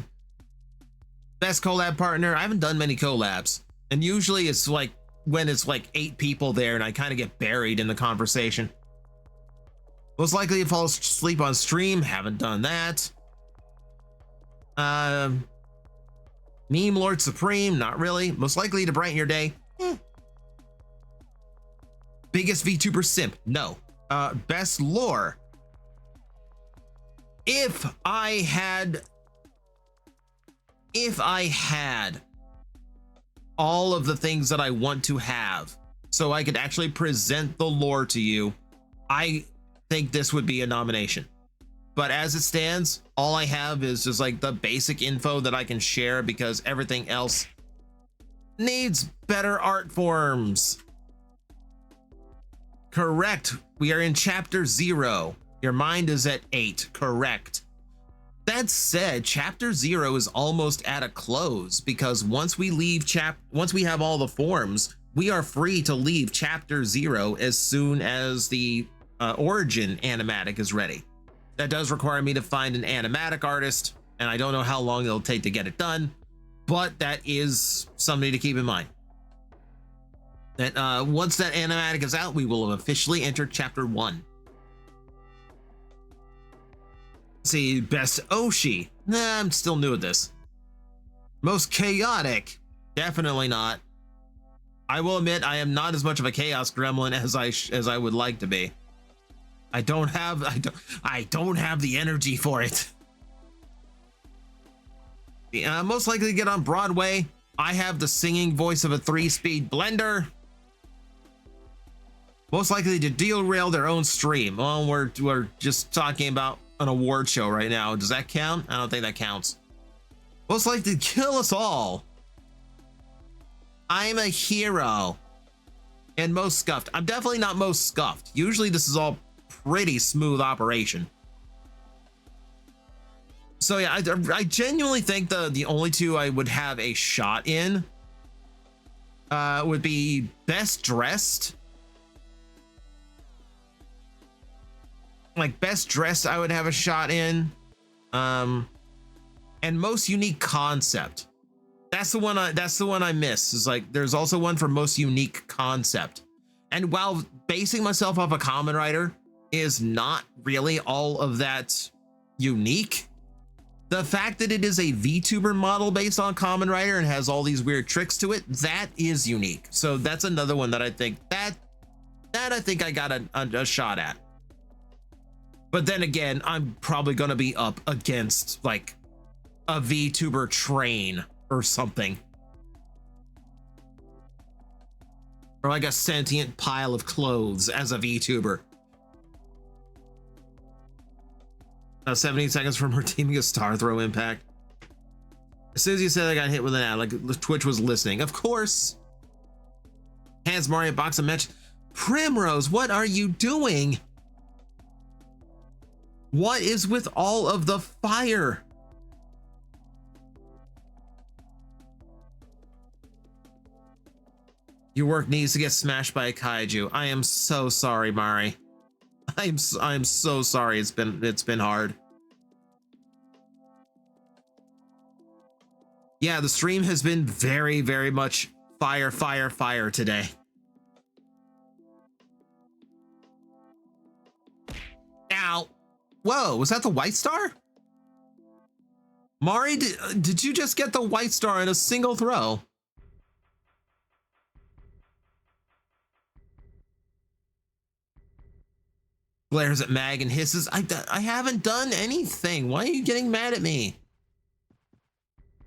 Best collab partner. I haven't done many collabs. And usually it's like when it's like 8 people there and I kind of get buried in the conversation. Most likely to fall asleep on stream. Haven't done that. Meme Lord Supreme. Not really. Most likely to brighten your day. Biggest VTuber simp. No. Best lore. If I had all of the things that I want to have so I could actually present the lore to you, I think this would be a nomination. But as it stands, all I have is just like the basic info that I can share because everything else needs better art forms. Correct. We are in chapter 0. Your mind is at 8. Correct. That said, chapter 0 is almost at a close because once we have all the forms, we are free to leave chapter 0 as soon as the origin animatic is ready. That does require me to find an animatic artist, and I don't know how long it'll take to get it done, but that is something to keep in mind. That once that animatic is out, we will have officially entered chapter 1. See, best Oshi. Nah, I'm still new at this. Most chaotic. Definitely not. I will admit I am not as much of a chaos gremlin as I would like to be. I don't have the energy for it. Most likely to get on Broadway. I have the singing voice of a 3-speed blender. Most likely to derail their own stream. Well, we're just talking about an award show right now. Does that count? I don't think that counts. Most likely to kill us all. I'm a hero. And most scuffed. I'm definitely not most scuffed. Usually this is all pretty smooth operation. So yeah, I genuinely think the only two I would have a shot in would be best dressed. Like best dressed I would have a shot in. And most unique concept. That's the one I miss. Is like there's also one for most unique concept. And while basing myself off a Kamen Rider is not really all of that unique, the fact that it is a VTuber model based on Kamen Rider and has all these weird tricks to it, that is unique. So that's another one that I think that I think I got a shot at. But then again, I'm probably gonna be up against like a VTuber train or something. Or like a sentient pile of clothes as a VTuber. 17 seconds from redeeming a star throw impact. As soon as you said I got hit with an ad, like Twitch was listening. Of course. Hands Mario box of match. Primrose, what are you doing? What is with all of the fire? Your work needs to get smashed by a kaiju. I am so sorry, Mari. I'm so sorry. It's been hard. Yeah, the stream has been very, very much fire, fire, fire today. Ow. Whoa, was that the white star? Mari, did you just get the white star in a single throw? Glares at Mag and hisses. I haven't done anything. Why are you getting mad at me?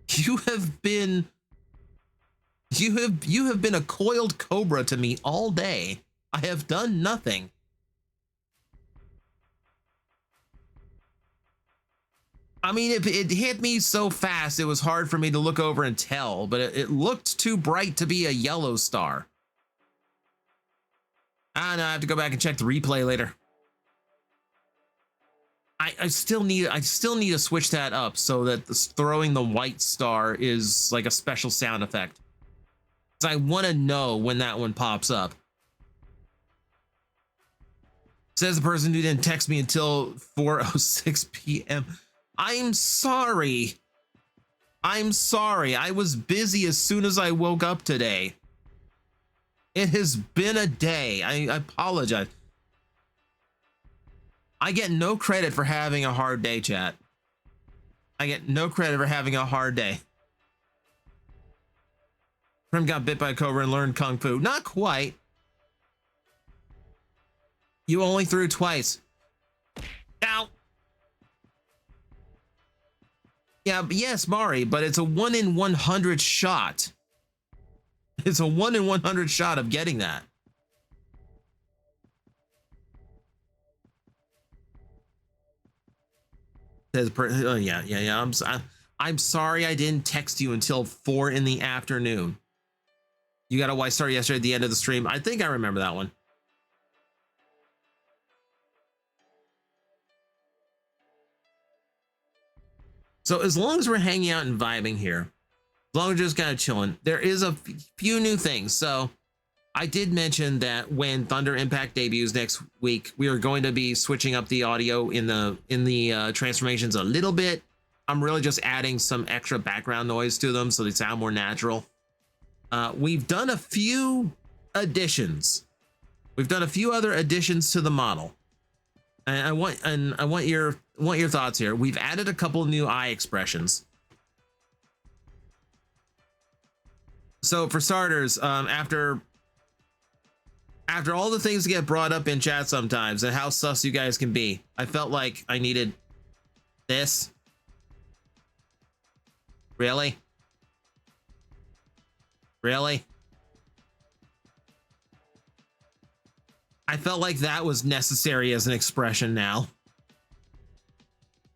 You have been a coiled cobra to me all day. I have done nothing. I mean, it hit me so fast it was hard for me to look over and tell, but it looked too bright to be a yellow star. I know, I have to go back and check the replay later. I still need to switch that up so that throwing the white star is like a special sound effect. So I want to know when that one pops up. Says the person who didn't text me until 4:06 p.m. I'm sorry. I'm sorry. I was busy as soon as I woke up today. It has been a day. I apologize. I get no credit for having a hard day, chat. I get no credit for having a hard day. Prim got bit by a cobra and learned kung fu. Not quite. You only threw twice. Ow. Yeah, but yes, Mari, but it's a 1 in 100 shot. It's a 1 in 100 shot of getting that. Oh, yeah. I'm sorry I didn't text you until 4 in the afternoon. You got a white star yesterday at the end of the stream. I think I remember that one. So as long as we're hanging out and vibing here, as long as we're just kind of chilling, there is a few new things. So I did mention that when Thunder Impact debuts next week, we are going to be switching up the audio in the transformations a little bit. I'm really just adding some extra background noise to them so they sound more natural. We've done a few additions. We've done a few other additions to the model, and I want your thoughts here. We've added a couple new eye expressions. So for starters, after all the things that get brought up in chat sometimes and how sus you guys can be, I felt like I needed this. Really? Really? I felt like that was necessary as an expression now.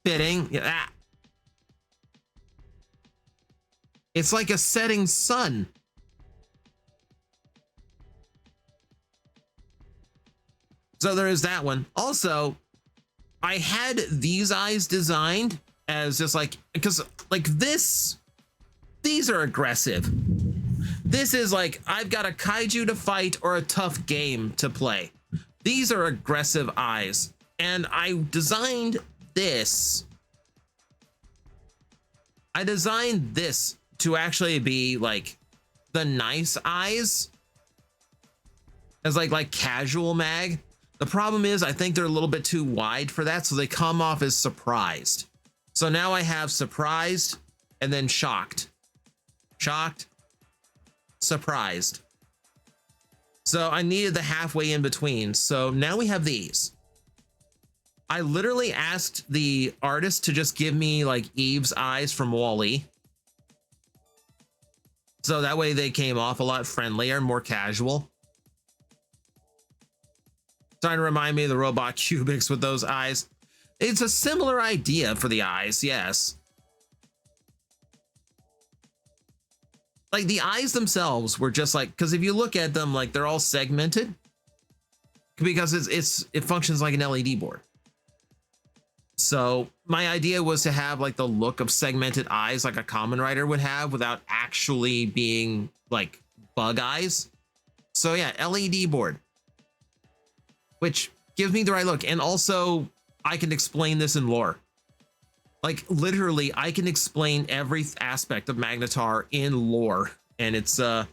Fitting. Yeah. Ah. It's like a setting sun. So there is that one. Also, I had these eyes designed as just like, because like this, these are aggressive. This is like, I've got a kaiju to fight or a tough game to play. These are aggressive eyes. And I designed this. I designed this to actually be like the nice eyes as like casual mag. The problem is I think they're a little bit too wide for that, so they come off as surprised. So now I have surprised and then shocked. Shocked, surprised. So I needed the halfway in between. So now we have these. I literally asked the artist to just give me like Eve's eyes from Wall-E. So that way they came off a lot friendlier, more casual. Trying to remind me of the robot cubics with those eyes. It's a similar idea for the eyes, yes. Like the eyes themselves were just like, because if you look at them, like they're all segmented because it functions like an LED board. So my idea was to have like the look of segmented eyes like a Kamen Rider would have without actually being like bug eyes. So yeah, LED board, which gives me the right look. And also I can explain this in lore. Like literally I can explain every aspect of Magnetar in lore. And it's a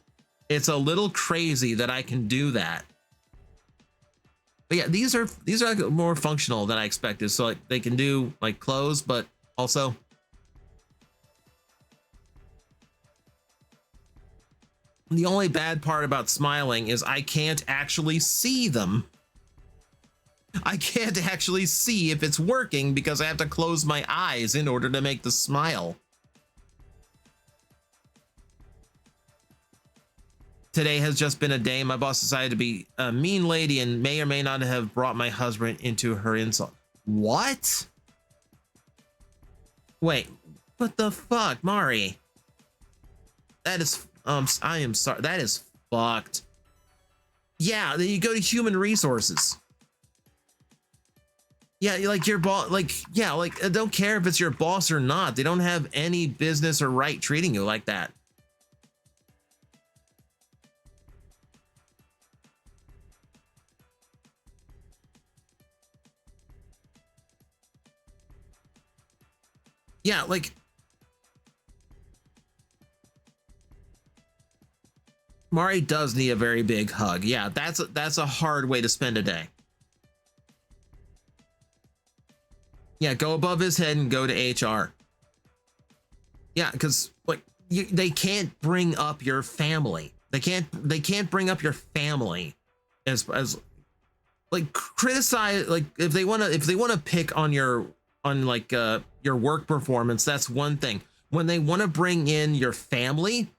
little crazy that I can do that. But yeah, these are like more functional than I expected. So like they can do like clothes, but also the only bad part about smiling is I can't actually see them. I can't actually see if it's working because I have to close my eyes in order to make the smile. Today has just been a day. My boss decided to be a mean lady and may or may not have brought my husband into her insult. What? Wait, what the fuck, Mari? That is, I am sorry. That is fucked. Yeah, then you go to human resources. Yeah, like your boss, like, yeah, like I don't care if it's your boss or not. They don't have any business or right treating you like that. Yeah, like Mari does need a very big hug. Yeah, that's a hard way to spend a day. Yeah, go above his head and go to HR. Yeah, because like they can't bring up your family. They can't bring up your family as like criticize, like if they want to pick on your work performance, that's one thing. When they want to bring in your family,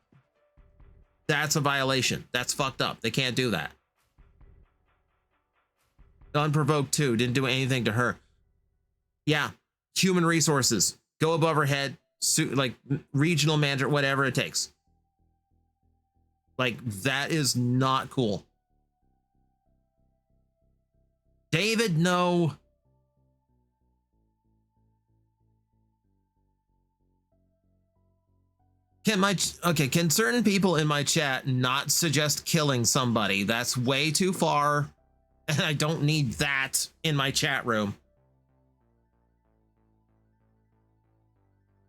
that's a violation. That's fucked up. They can't do that. Unprovoked too, didn't do anything to her. Yeah, human resources, go above her head, like regional manager, whatever it takes. Like that is not cool. David, no. Can certain people in my chat not suggest killing somebody? That's way too far, and I don't need that in my chat room.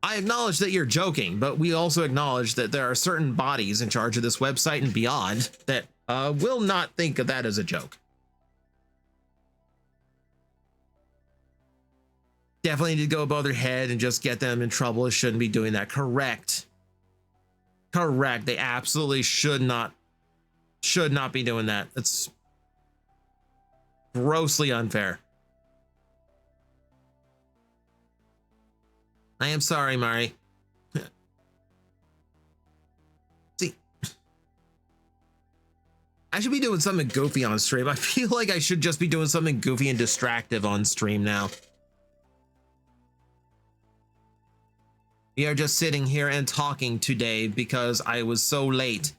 I acknowledge that you're joking, but we also acknowledge that there are certain bodies in charge of this website and beyond that will not think of that as a joke. Definitely need to go above their head and just get them in trouble. It shouldn't be doing that. Correct. Correct. They absolutely should not be doing that. It's grossly unfair. I am sorry, Mari. See, I should be doing something goofy on stream. I feel like I should just be doing something goofy and distractive on stream now. We are just sitting here and talking today because I was so late.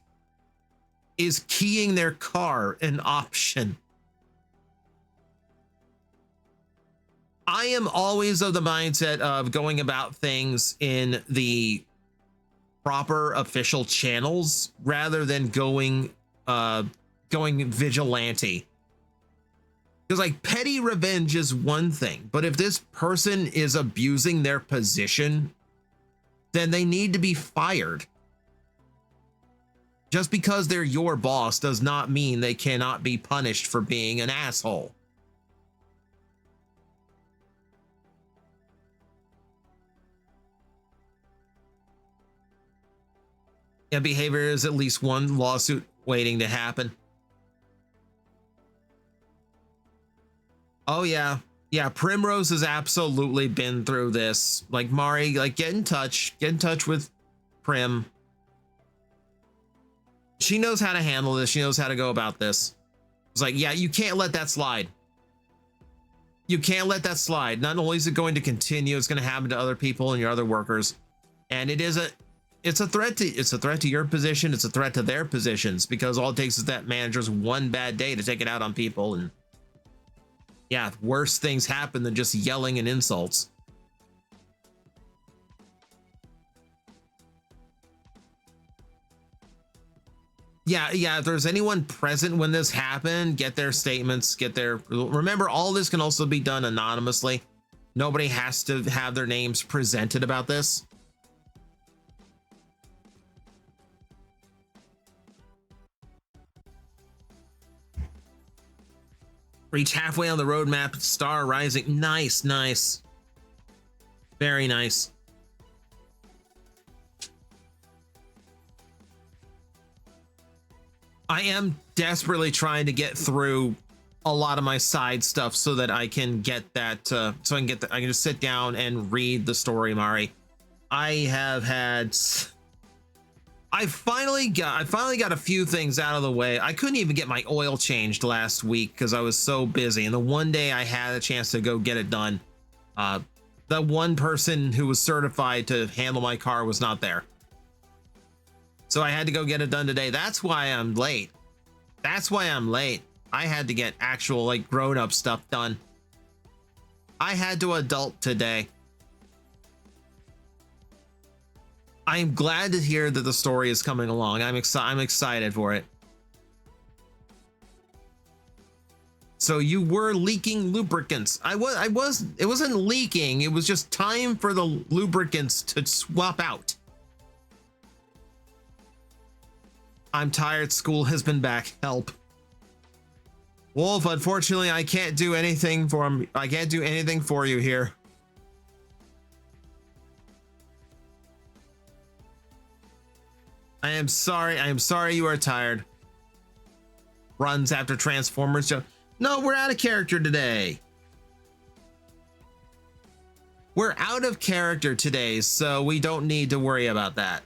Is keying their car an option? I am always of the mindset of going about things in the proper official channels rather than going vigilante. Because like petty revenge is one thing, but if this person is abusing their position, then they need to be fired. Just because they're your boss does not mean they cannot be punished for being an asshole. Yeah, behavior is at least one lawsuit waiting to happen. Oh yeah. Yeah, Primrose has absolutely been through this. Like Mari, like get in touch with Prim. She knows how to handle this. She knows how to go about this. It's like, yeah, you can't let that slide. You can't let that slide. Not only is it going to continue, it's going to happen to other people and your other workers. And it's a threat to your position. It's a threat to their positions, because all it takes is that manager's one bad day to take it out on people. And yeah, worse things happen than just yelling and insults. Yeah, if there's anyone present when this happened, get their statements, remember, all this can also be done anonymously. Nobody has to have their names presented about this. Reach halfway on the roadmap, star rising. Nice. Very nice. I am desperately trying to get through a lot of my side stuff so that I can get that, I can just sit down and read the story, Mari. I finally got a few things out of the way. I couldn't even get my oil changed last week because I was so busy. And the one day I had a chance to go get it done, the one person who was certified to handle my car was not there. So I had to go get it done today. That's why I'm late. I had to get actual like grown-up stuff done. I had to adult today. I'm glad to hear that the story is coming along. I'm excited for it. So you were leaking lubricants. It wasn't leaking. It was just time for the lubricants to swap out. I'm tired. School has been back. Help. Wolf, unfortunately, I can't do anything for him. I can't do anything for you here. I am sorry you are tired. Runs after Transformers. No, we're out of character today. We're out of character today, so we don't need to worry about that.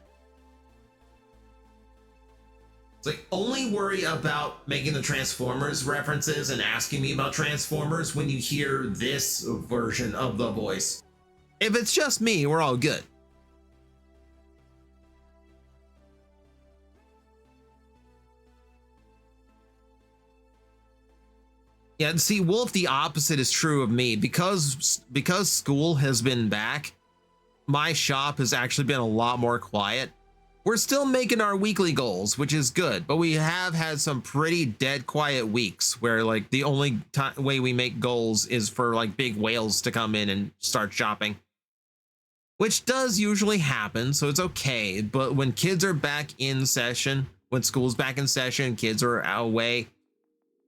It's like, only worry about making the Transformers references and asking me about Transformers when you hear this version of the voice. If it's just me, we're all good. Yeah, and see, Wolf, the opposite is true of me. Because school has been back, my shop has actually been a lot more quiet. We're still making our weekly goals, which is good, but we have had some pretty dead quiet weeks where like the only way we make goals is for like big whales to come in and start shopping, which does usually happen, so it's okay. But when kids are back in session, when school's back in session, kids are away.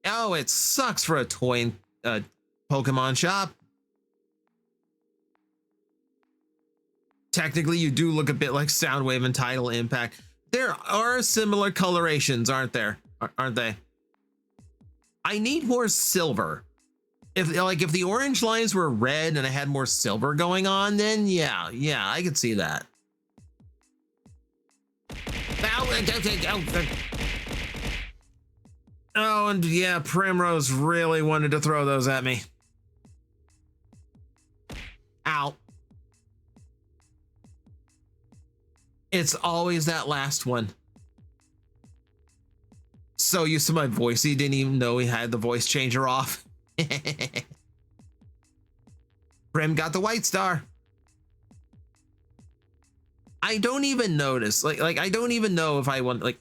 Oh, it sucks for a toy Pokemon shop. Technically, you do look a bit like Soundwave and Tidal Impact. There are similar colorations, aren't there? Aren't they? I need more silver. If the orange lines were red and I had more silver going on, then yeah, I could see that. Oh, and yeah, Primrose really wanted to throw those at me. Ow. It's always that last one. So used to my voice, he didn't even know he had the voice changer off. Prim got the white star. I don't even notice, like I don't even know if I want, like,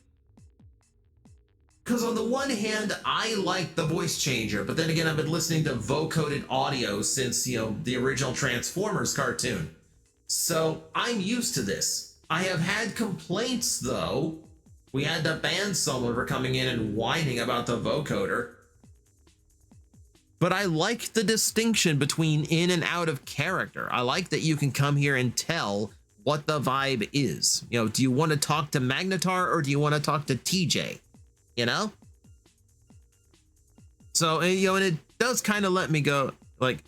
because on the one hand, I like the voice changer, but then again, I've been listening to vocoded audio since, you know, the original Transformers cartoon. So I'm used to this. I have had complaints, though. We had to ban someone for coming in and whining about the vocoder. But I like the distinction between in and out of character. I like that you can come here and tell what the vibe is. You know, do you want to talk to Magnetar or do you want to talk to TJ? You know? So, you know, and it does kind of let me go, like,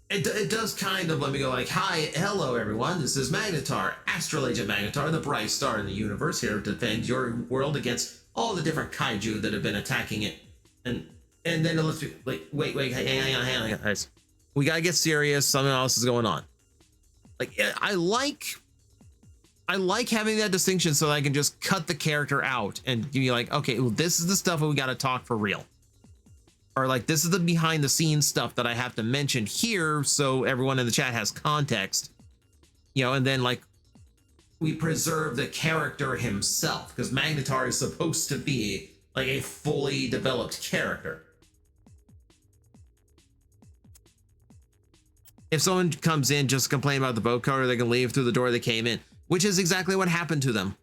it does kind of let me go like, hi, hello everyone, this is Magnetar, Astral Agent Magnetar, the bright star in the universe, here to defend your world against all the different kaiju that have been attacking it. And then let's be like, wait, hang on, guys. We gotta get serious, something else is going on. Like, I like having that distinction so that I can just cut the character out and give you like, okay, well, this is the stuff that we gotta talk for real. Or like, this is the behind the scenes stuff that I have to mention here so everyone in the chat has context, you know, and then like we preserve the character himself, because Magnetar is supposed to be like a fully developed character. If someone comes in just to complain about the vocoder, they can leave through the door they came in, which is exactly what happened to them.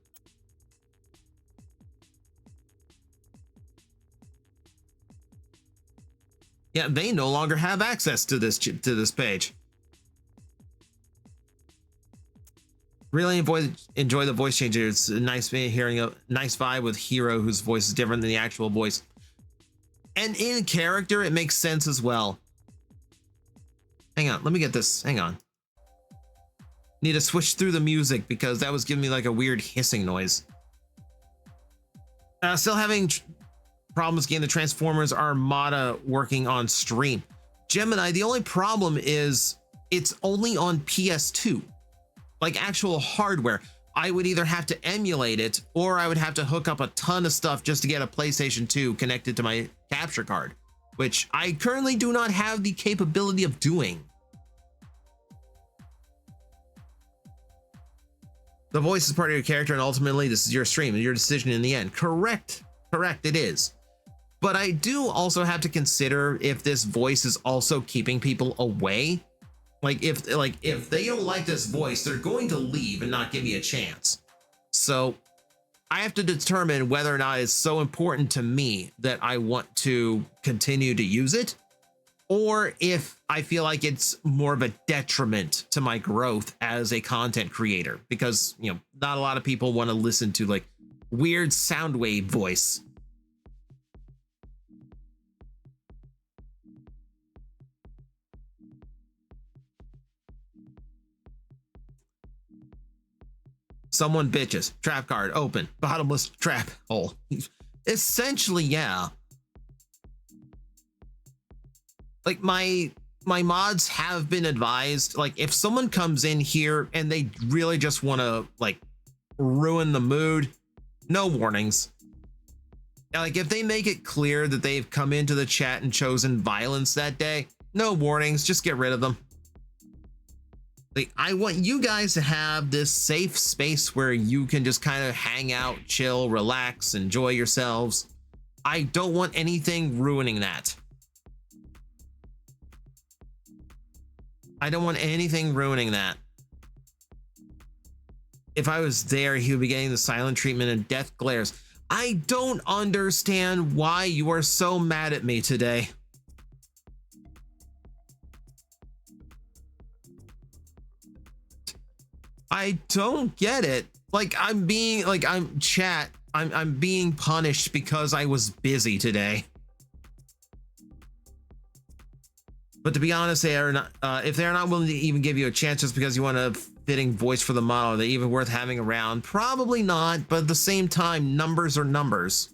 Yeah, they no longer have access to this page. Really enjoy the voice changer. It's a nice hearing a nice vibe with Hero, whose voice is different than the actual voice. And in character, it makes sense as well. Hang on, let me get this. Hang on. Need to switch through the music because that was giving me like a weird hissing noise. Still having problems getting the Transformers Armada working on stream. Gemini, the only problem is it's only on PS2, like actual hardware. I would either have to emulate it or I would have to hook up a ton of stuff just to get a PlayStation 2 connected to my capture card, which I currently do not have the capability of doing. The voice is part of your character and ultimately this is your stream and your decision in the end. Correct, it is. But I do also have to consider if this voice is also keeping people away. Like if they don't like this voice, they're going to leave and not give me a chance. So I have to determine whether or not it's so important to me that I want to continue to use it, or if I feel like it's more of a detriment to my growth as a content creator, because, you know, not a lot of people want to listen to like weird sound wave voice. Someone bitches. Trap card open. Bottomless trap hole. Essentially, yeah. Like my mods have been advised, like if someone comes in here and they really just want to like ruin the mood, no warnings. Like if they make it clear that they've come into the chat and chosen violence that day, no warnings, just get rid of them. Like, I want you guys to have this safe space where you can just kind of hang out, chill, relax, enjoy yourselves. I don't want anything ruining that. I don't want anything ruining that. If I was there, he would be getting the silent treatment and death glares. I don't understand why you are so mad at me today. I don't get it. Like I'm being punished because I was busy today. But to be honest, they are not, if they're not willing to even give you a chance just because you want a fitting voice for the model, are they even worth having around? Probably not, but at the same time, numbers are numbers.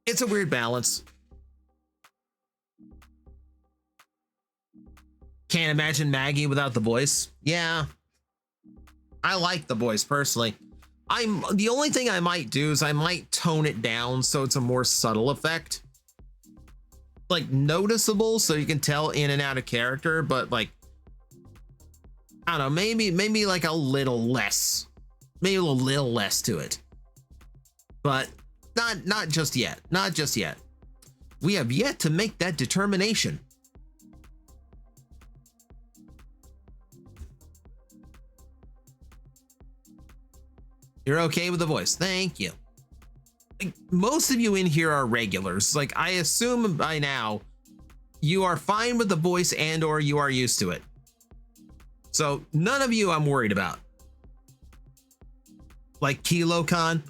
It's a weird balance. Can't imagine Maggie without the voice. Yeah. I like the voice personally. The only thing I might do is I might tone it down so it's a more subtle effect. Like noticeable so you can tell in and out of character, but like I don't know, maybe like a little less. Maybe a little less to it. But not just yet. Not just yet. We have yet to make that determination. You're okay with the voice. Thank you. Like, most of you in here are regulars. Like, I assume by now you are fine with the voice and or you are used to it. So none of you I'm worried about. Like Kilo Khan.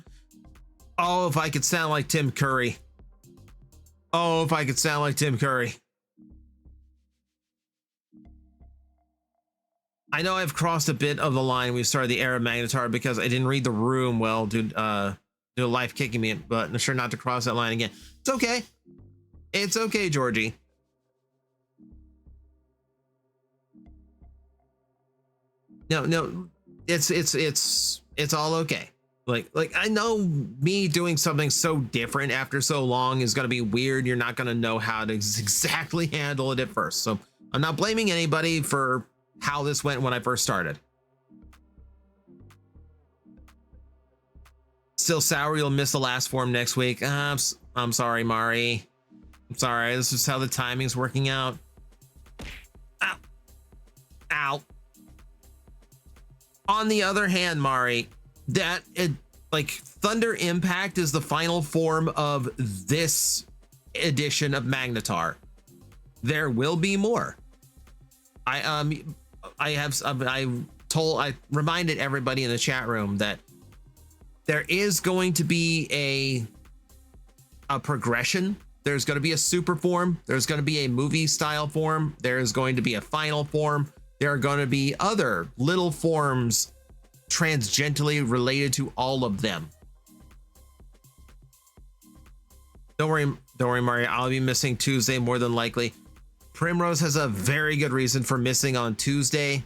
Oh, if I could sound like Tim Curry. Oh, if I could sound like Tim Curry. I know I've crossed a bit of the line when we started the era of Magnetar because I didn't read the room well due to life kicking me, but I'm sure not to cross that line again. It's okay. It's okay, Georgie. No, it's all okay. Like I know me doing something so different after so long is going to be weird. You're not going to know how to exactly handle it at first. So I'm not blaming anybody for how this went when I first started. Still sour, you'll miss the last form next week. I'm sorry, Mari. I'm sorry, this is how the timing's working out. Ow. Ow. On the other hand, Mari, like Thunder Impact is the final form of this edition of Magnetar. There will be more. I reminded everybody in the chat room that there is going to be a progression. There's going to be a super form. There's going to be a movie style form. There's going to be a final form. There are going to be other little forms tangentially related to all of them. Don't worry, Mario. I'll be missing Tuesday more than likely. Primrose has a very good reason for missing on Tuesday.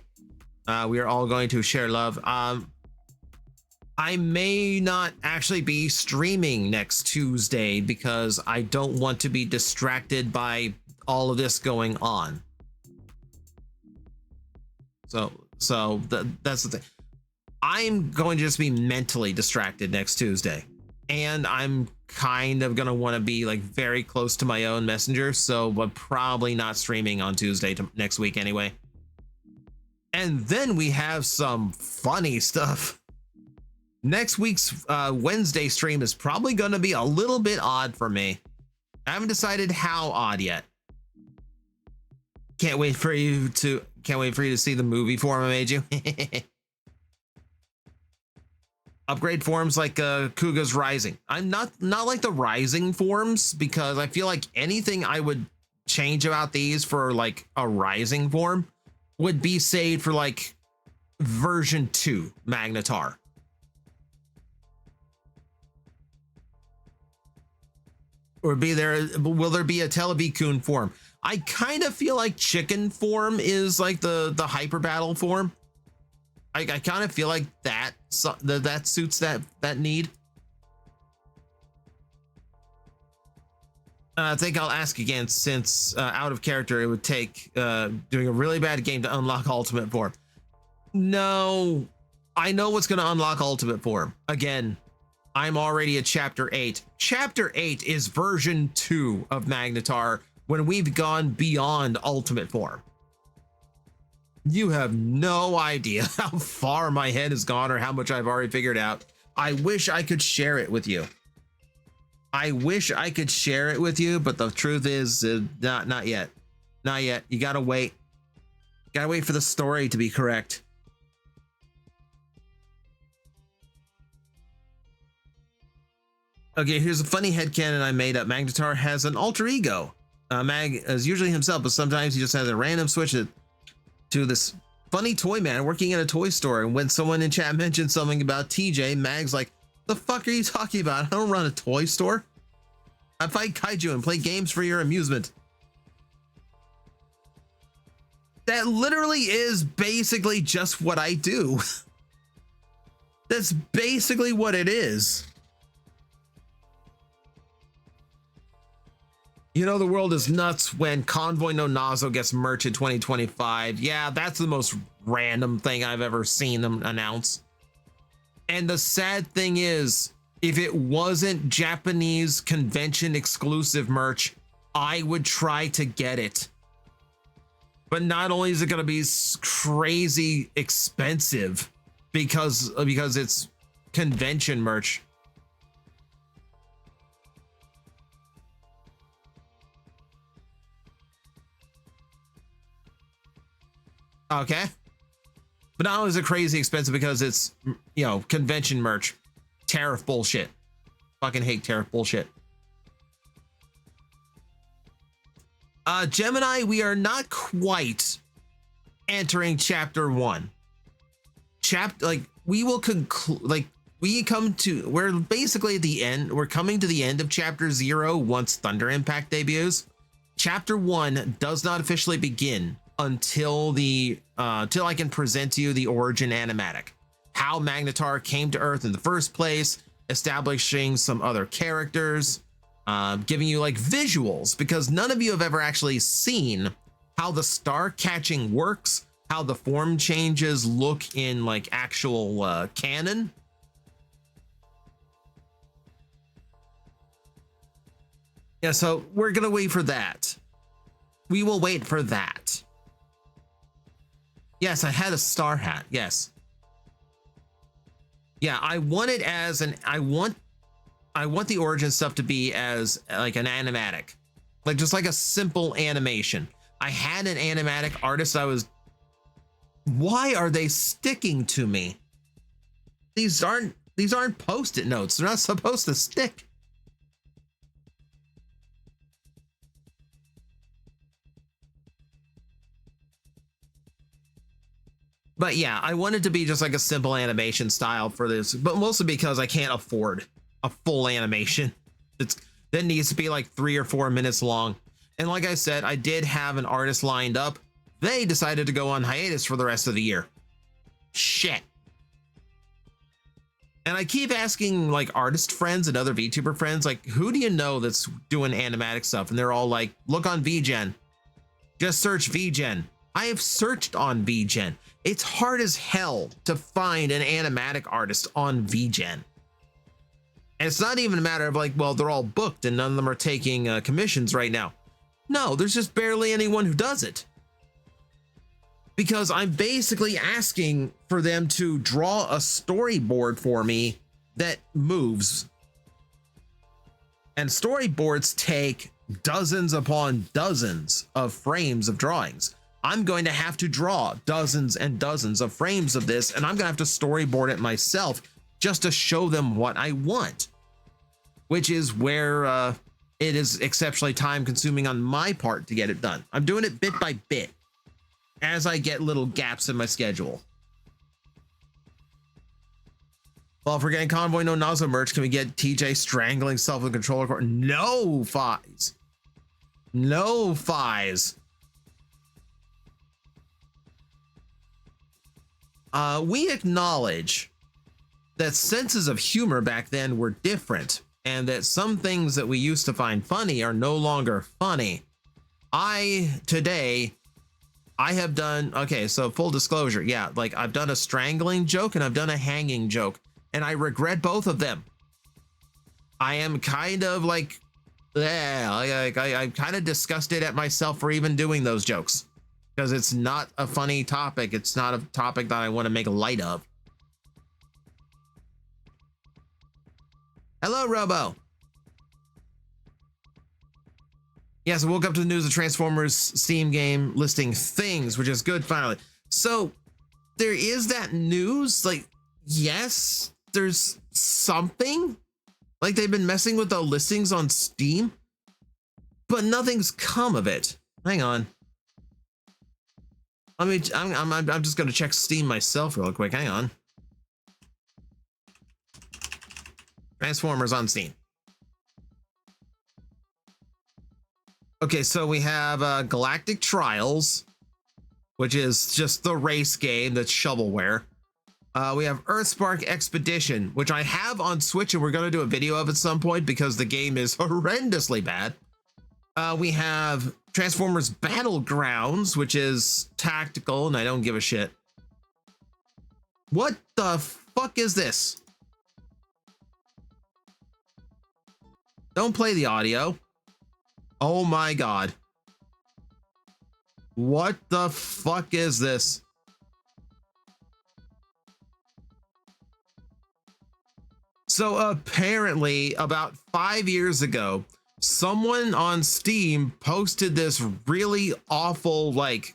We are all going to share love. I may not actually be streaming next Tuesday because I don't want to be distracted by all of this going on. So that's the thing. I'm going to just be mentally distracted next Tuesday. And I'm kind of going to want to be like very close to my own messenger. So I'm probably not streaming on Tuesday next week anyway. And then we have some funny stuff. Next week's Wednesday stream is probably going to be a little bit odd for me. I haven't decided how odd yet. Can't wait for you to see the movie form I made you. Upgrade forms like Kuga's Rising. I'm not like the Rising forms because I feel like anything I would change about these for like a Rising form would be saved for like version 2 Magnetar. Or will there be a Televikun form? I kind of feel like Chicken form is like the hyper battle form. I kind of feel like that suits that need. I think I'll ask again since out of character it would take doing a really bad game to unlock ultimate form. No, I know what's going to unlock ultimate form. Again, I'm already at chapter 8. Chapter 8 is version 2 of Magnetar when we've gone beyond ultimate form. You have no idea how far my head has gone or how much I've already figured out. I wish I could share it with you. I wish I could share it with you, but the truth is not yet. Not yet. You gotta wait. Gotta wait for the story to be correct. Okay, here's a funny headcanon I made up. Magnetar has an alter ego. Mag is usually himself, but sometimes he just has a random switch to this funny toy man working at a toy store. And when someone in chat mentioned something about TJ, Mag's like, the fuck are you talking about? I don't run a toy store. I fight kaiju and play games for your amusement. That literally is basically just what I do. That's basically what it is. You know, the world is nuts when Convoy no Nazo gets merch in 2025. Yeah, that's the most random thing I've ever seen them announce. And the sad thing is, if it wasn't Japanese convention exclusive merch, I would try to get it. But not only is it going to be crazy expensive because it's convention merch. Okay. But not only is it crazy expensive because it's, you know, convention merch. Tariff bullshit. Fucking hate tariff bullshit. Gemini, we are not quite entering chapter 1. We will conclude, we're basically at the end. We're coming to the end of chapter 0 once Thunder Impact debuts. Chapter 1 does not officially begin until till I can present to you the origin animatic, how Magnetar came to Earth in the first place, establishing some other characters, giving you like visuals, because none of you have ever actually seen how the star catching works, how the form changes look in like actual canon. Yeah, so we're gonna wait for that. We will wait for that. Yes, I had a star hat. Yes. Yeah, I want it as I want the origin stuff to be as like an animatic, like just like a simple animation. I had an animatic artist. Why are they sticking to me? These aren't post-it notes. They're not supposed to stick. But yeah, I wanted to be just like a simple animation style for this, but mostly because I can't afford a full animation. That needs to be like 3 or 4 minutes long. And like I said, I did have an artist lined up. They decided to go on hiatus for the rest of the year. Shit. And I keep asking like artist friends and other VTuber friends, like, who do you know that's doing animatic stuff? And they're all like, look on VGen. Just search VGen. I have searched on VGen. It's hard as hell to find an animatic artist on VGen. And it's not even a matter of like, well, they're all booked and none of them are taking commissions right now. No, there's just barely anyone who does it. Because I'm basically asking for them to draw a storyboard for me that moves. And storyboards take dozens upon dozens of frames of drawings. I'm going to have to draw dozens and dozens of frames of this, and I'm going to have to storyboard it myself just to show them what I want, which is where it is exceptionally time consuming on my part to get it done. I'm doing it bit by bit as I get little gaps in my schedule. Well, if we're getting Convoy no Nazo merch, can we get TJ strangling self with the controller cord? No, Fies. No, Fies. We acknowledge that senses of humor back then were different, and that some things that we used to find funny are no longer funny. Today, I have done, okay, so full disclosure, yeah, like I've done a strangling joke and I've done a hanging joke, and I regret both of them. I am kind of like, I'm kind of disgusted at myself for even doing those jokes, because it's not a funny topic. It's not a topic that I want to make light of. Hello, Robo. Yes, I woke up to the news of Transformers Steam game listing things, which is good finally. So there is that news. Like, yes, there's something. Like they've been messing with the listings on Steam, but nothing's come of it. Hang on. I mean, I'm just gonna check Steam myself real quick. Hang on. Transformers on Steam. Okay, so we have Galactic Trials, which is just the race game that's shovelware. We have Earthspark Expedition, which I have on Switch, and we're going to do a video of at some point because the game is horrendously bad. We have Transformers Battlegrounds, which is tactical, and I don't give a shit. What the fuck is this? Don't play the audio. Oh my god. What the fuck is this? So apparently about 5 years ago, someone on Steam posted this really awful like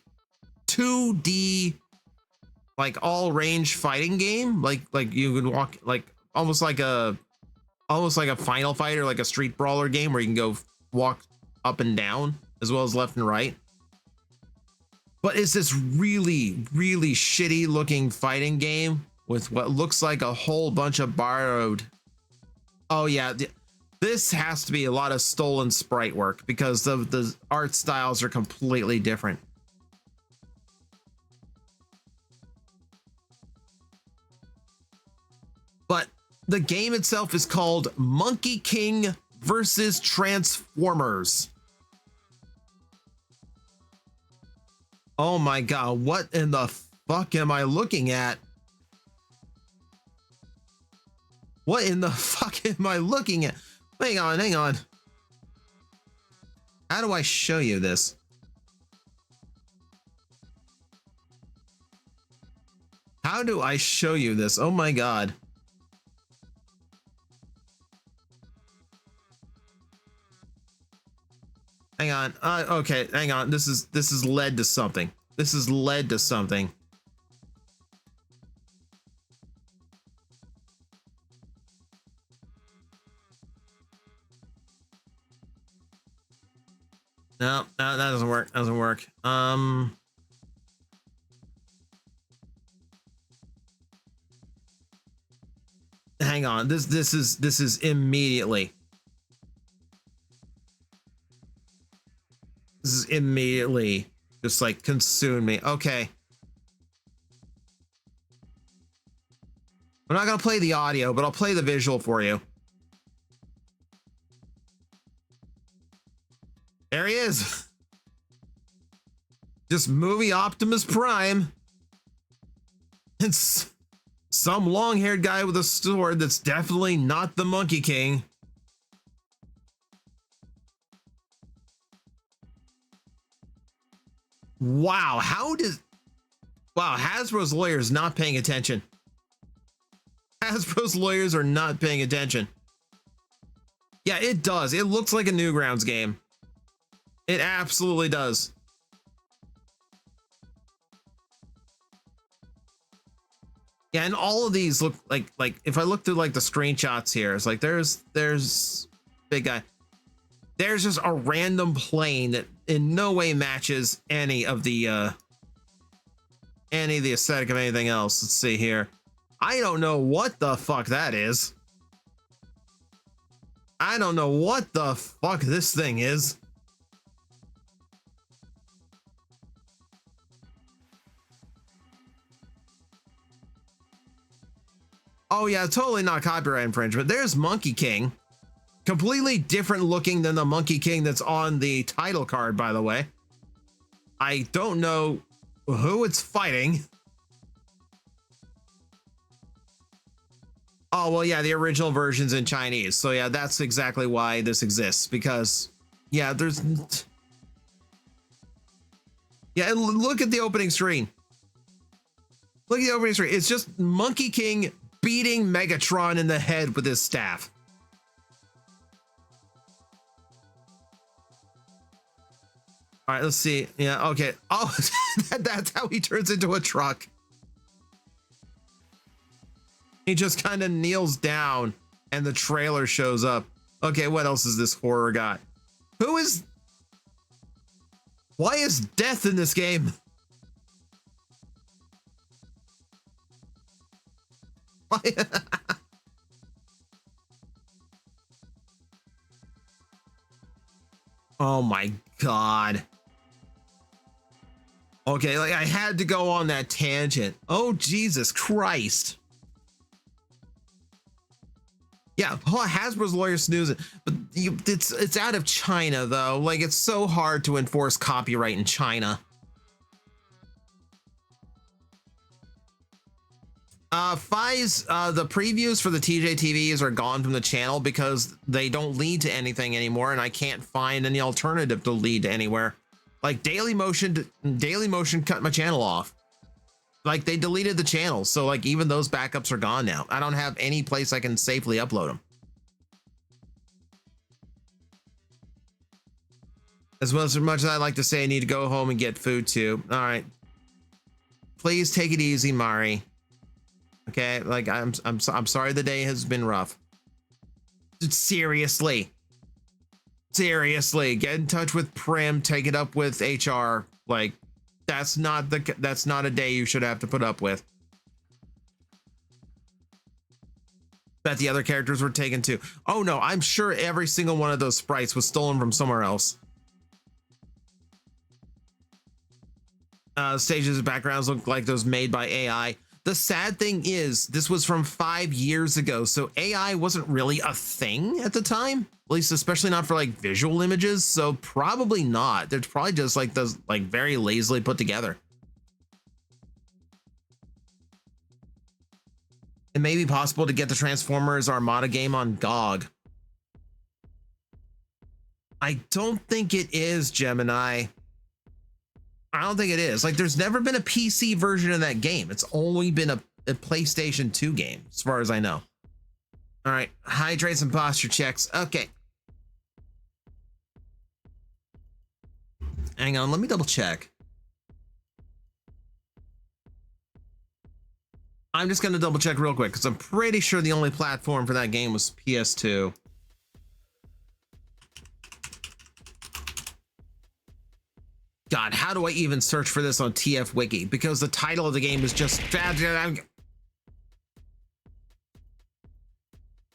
2D like all range fighting game. Like you can walk like almost like a Final Fight or like a Street Brawler game where you can go walk up and down as well as left and right. But it's this really, really shitty looking fighting game with what looks like a whole bunch of borrowed. Oh yeah, this has to be a lot of stolen sprite work because the art styles are completely different. But the game itself is called Monkey King versus Transformers. Oh my god, what in the fuck am I looking at? What in the fuck am I looking at? Hang on, hang on. How do I show you this? How do I show you this? Oh my god. Hang on. Okay, hang on. This is led to something. This is led to something. No, that doesn't work. That doesn't work. Hang on. This is immediately. This is immediately just like consume me. Okay. I'm not gonna play the audio, but I'll play the visual for you. There he is. Just movie Optimus Prime. It's some long-haired guy with a sword that's definitely not the Monkey King. Wow, wow, Hasbro's lawyers not paying attention. Hasbro's lawyers are not paying attention. Yeah, it does. It looks like a Newgrounds game. It absolutely does. Yeah, and all of these look like if I look through like the screenshots here, it's like there's big guy. There's just a random plane that in no way matches any of the aesthetic of anything else. Let's see here. I don't know what the fuck that is. I don't know what the fuck this thing is. Oh yeah, totally not copyright infringement. There's Monkey King. Completely different looking than the Monkey King that's on the title card, by the way. I don't know who it's fighting. Oh, well, yeah, the original version's in Chinese. So yeah, that's exactly why this exists, because yeah, there's yeah, and look at the opening screen. Look at the opening screen. It's just Monkey King beating Megatron in the head with his staff. All right, let's see. Yeah, okay. Oh, that's how he turns into a truck. He just kind of kneels down and the trailer shows up. Okay, what else is this horror got? Why is death in this game? Why? Oh my God. Okay, like I had to go on that tangent. Oh, Jesus Christ. Yeah, Hasbro's lawyer snoozing, but it's out of China though. Like it's so hard to enforce copyright in China. The previews for the TJTVs are gone from the channel because they don't lead to anything anymore, and I can't find any alternative to lead to anywhere. Like Daily Motion cut my channel off. Like they deleted the channel, so like even those backups are gone now. I don't have any place I can safely upload them. As much as I like to say, I need to go home and get food too. All right, please take it easy, Mari. Okay, like I'm sorry the day has been rough. Seriously, get in touch with Prim, take it up with HR. Like that's not a day you should have to put up with. Bet the other characters were taken too. Oh no, I'm sure every single one of those sprites was stolen from somewhere else. Stages and backgrounds look like those made by AI. The sad thing is, this was from 5 years ago, so AI wasn't really a thing at the time, at least especially not for like visual images, so probably not. They're probably just like those like very lazily put together. It may be possible to get the Transformers Armada game on GOG. I don't think it is, Gemini. I don't think it is. Like, there's never been a PC version of that game. It's only been a PlayStation 2 game, as far as I know. All right, hydrate some posture checks. Okay. Hang on, let me double check. I'm just gonna double check real quick because I'm pretty sure the only platform for that game was PS2. God, how do I even search for this on TF Wiki? Because the title of the game is just...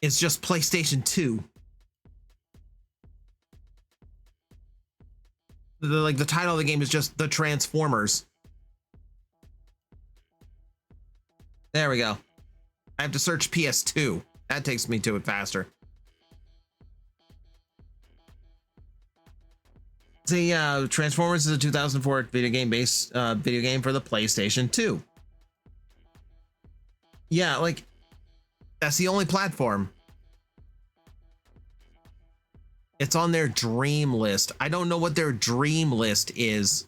It's just PlayStation 2. The title of the game is just The Transformers. There we go. I have to search PS2. That takes me to it faster. The Transformers is a 2004 video game for the PlayStation 2. Yeah, like that's the only platform. It's on their dream list. I don't know what their dream list is.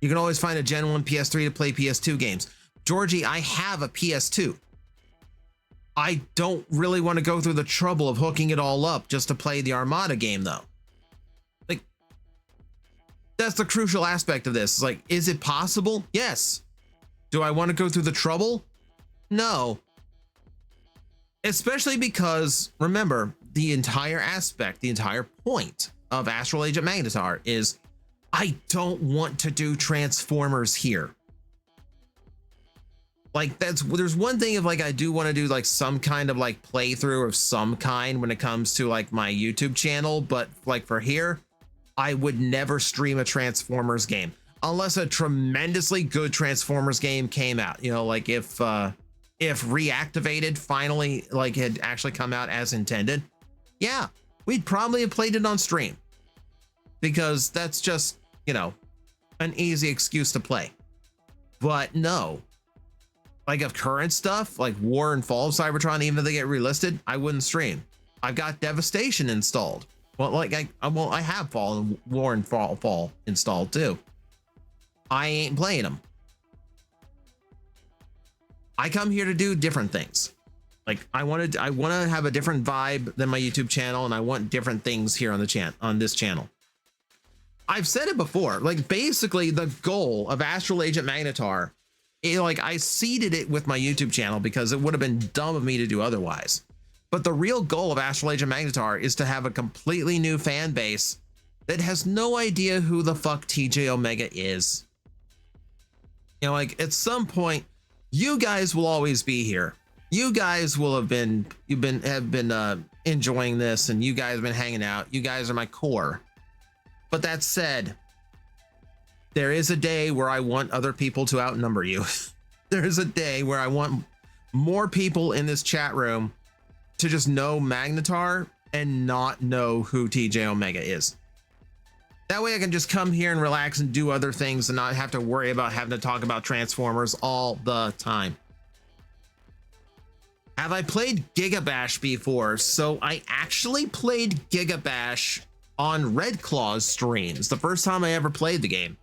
You can always find a Gen 1 PS3 to play PS2 games. Georgie, I have a PS2. I don't really want to go through the trouble of hooking it all up just to play the Armada game, though. Like, that's the crucial aspect of this. It's like, is it possible? Yes. Do I want to go through the trouble? No. Especially because, remember, the entire point of Astral Agent Magnetar is, I don't want to do Transformers here. Like there's one thing of like I do want to do like some kind of like playthrough of some kind when it comes to like my YouTube channel, but like for here, I would never stream a Transformers game unless a tremendously good Transformers game came out. You know, like if Reactivated finally like had actually come out as intended, yeah, we'd probably have played it on stream because that's just, you know, an easy excuse to play. But no. Like of current stuff, like War and Fall of Cybertron, even if they get relisted, I wouldn't stream. I've got Devastation installed. Well, like I have Fall and War and Fall installed too. I ain't playing them. I come here to do different things. Like I want to have a different vibe than my YouTube channel, and I want different things here on this channel. I've said it before. Like basically, the goal of Astral Agent Magnetar. Like I seeded it with my YouTube channel because it would have been dumb of me to do otherwise. But the real goal of Astral Agent Magnetar is to have a completely new fan base that has no idea who the fuck TJ Omega is. You know, like at some point, you guys will always be here. You guys will have been enjoying this, and you guys have been hanging out. You guys are my core. But that said, there is a day where I want other people to outnumber you. There is a day where I want more people in this chat room to just know Magnetar and not know who TJ Omega is. That way I can just come here and relax and do other things and not have to worry about having to talk about Transformers all the time. Have I played Gigabash before? So I actually played Gigabash on Red Claw's streams, the first time I ever played the game.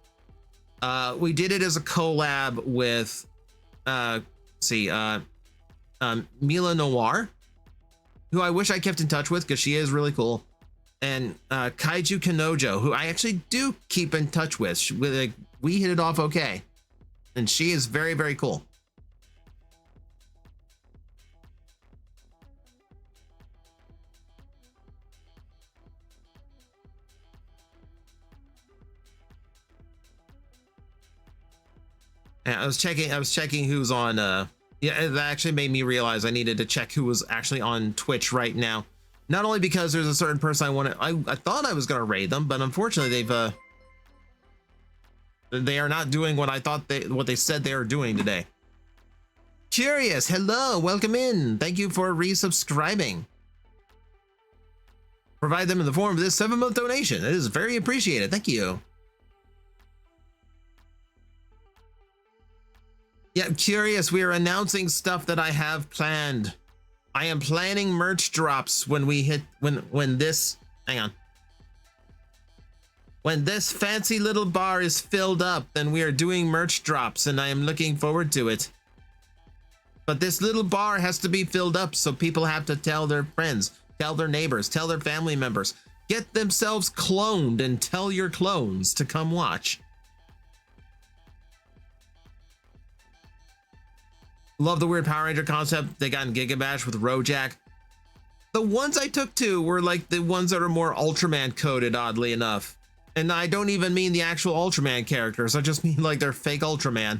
We did it as a collab with, Mila Noir, who I wish I kept in touch with because she is really cool, and Kaiju Kanojo, who I actually do keep in touch with. We hit it off okay, and she is very, very cool. And I was checking who's on, yeah, that actually made me realize I needed to check who was actually on Twitch right now. Not only because there's a certain person I thought I was going to raid them, but unfortunately they are not doing what I thought what they said they were doing today. Curious, hello, welcome in. Thank you for resubscribing. Provide them in the form of this 7-month donation. It is very appreciated. Thank you. Yeah, Curious, we are announcing stuff that I have planned. I am planning merch drops when this fancy little bar is filled up, then we are doing merch drops, and I am looking forward to it. But this little bar has to be filled up, so people have to tell their friends, tell their neighbors, tell their family members, get themselves cloned and tell your clones to come watch. Love the weird Power Ranger concept they got in Gigabash with Rojak. The ones I took to were like the ones that are more Ultraman coded, oddly enough. And I don't even mean the actual Ultraman characters. I just mean like they're fake Ultraman.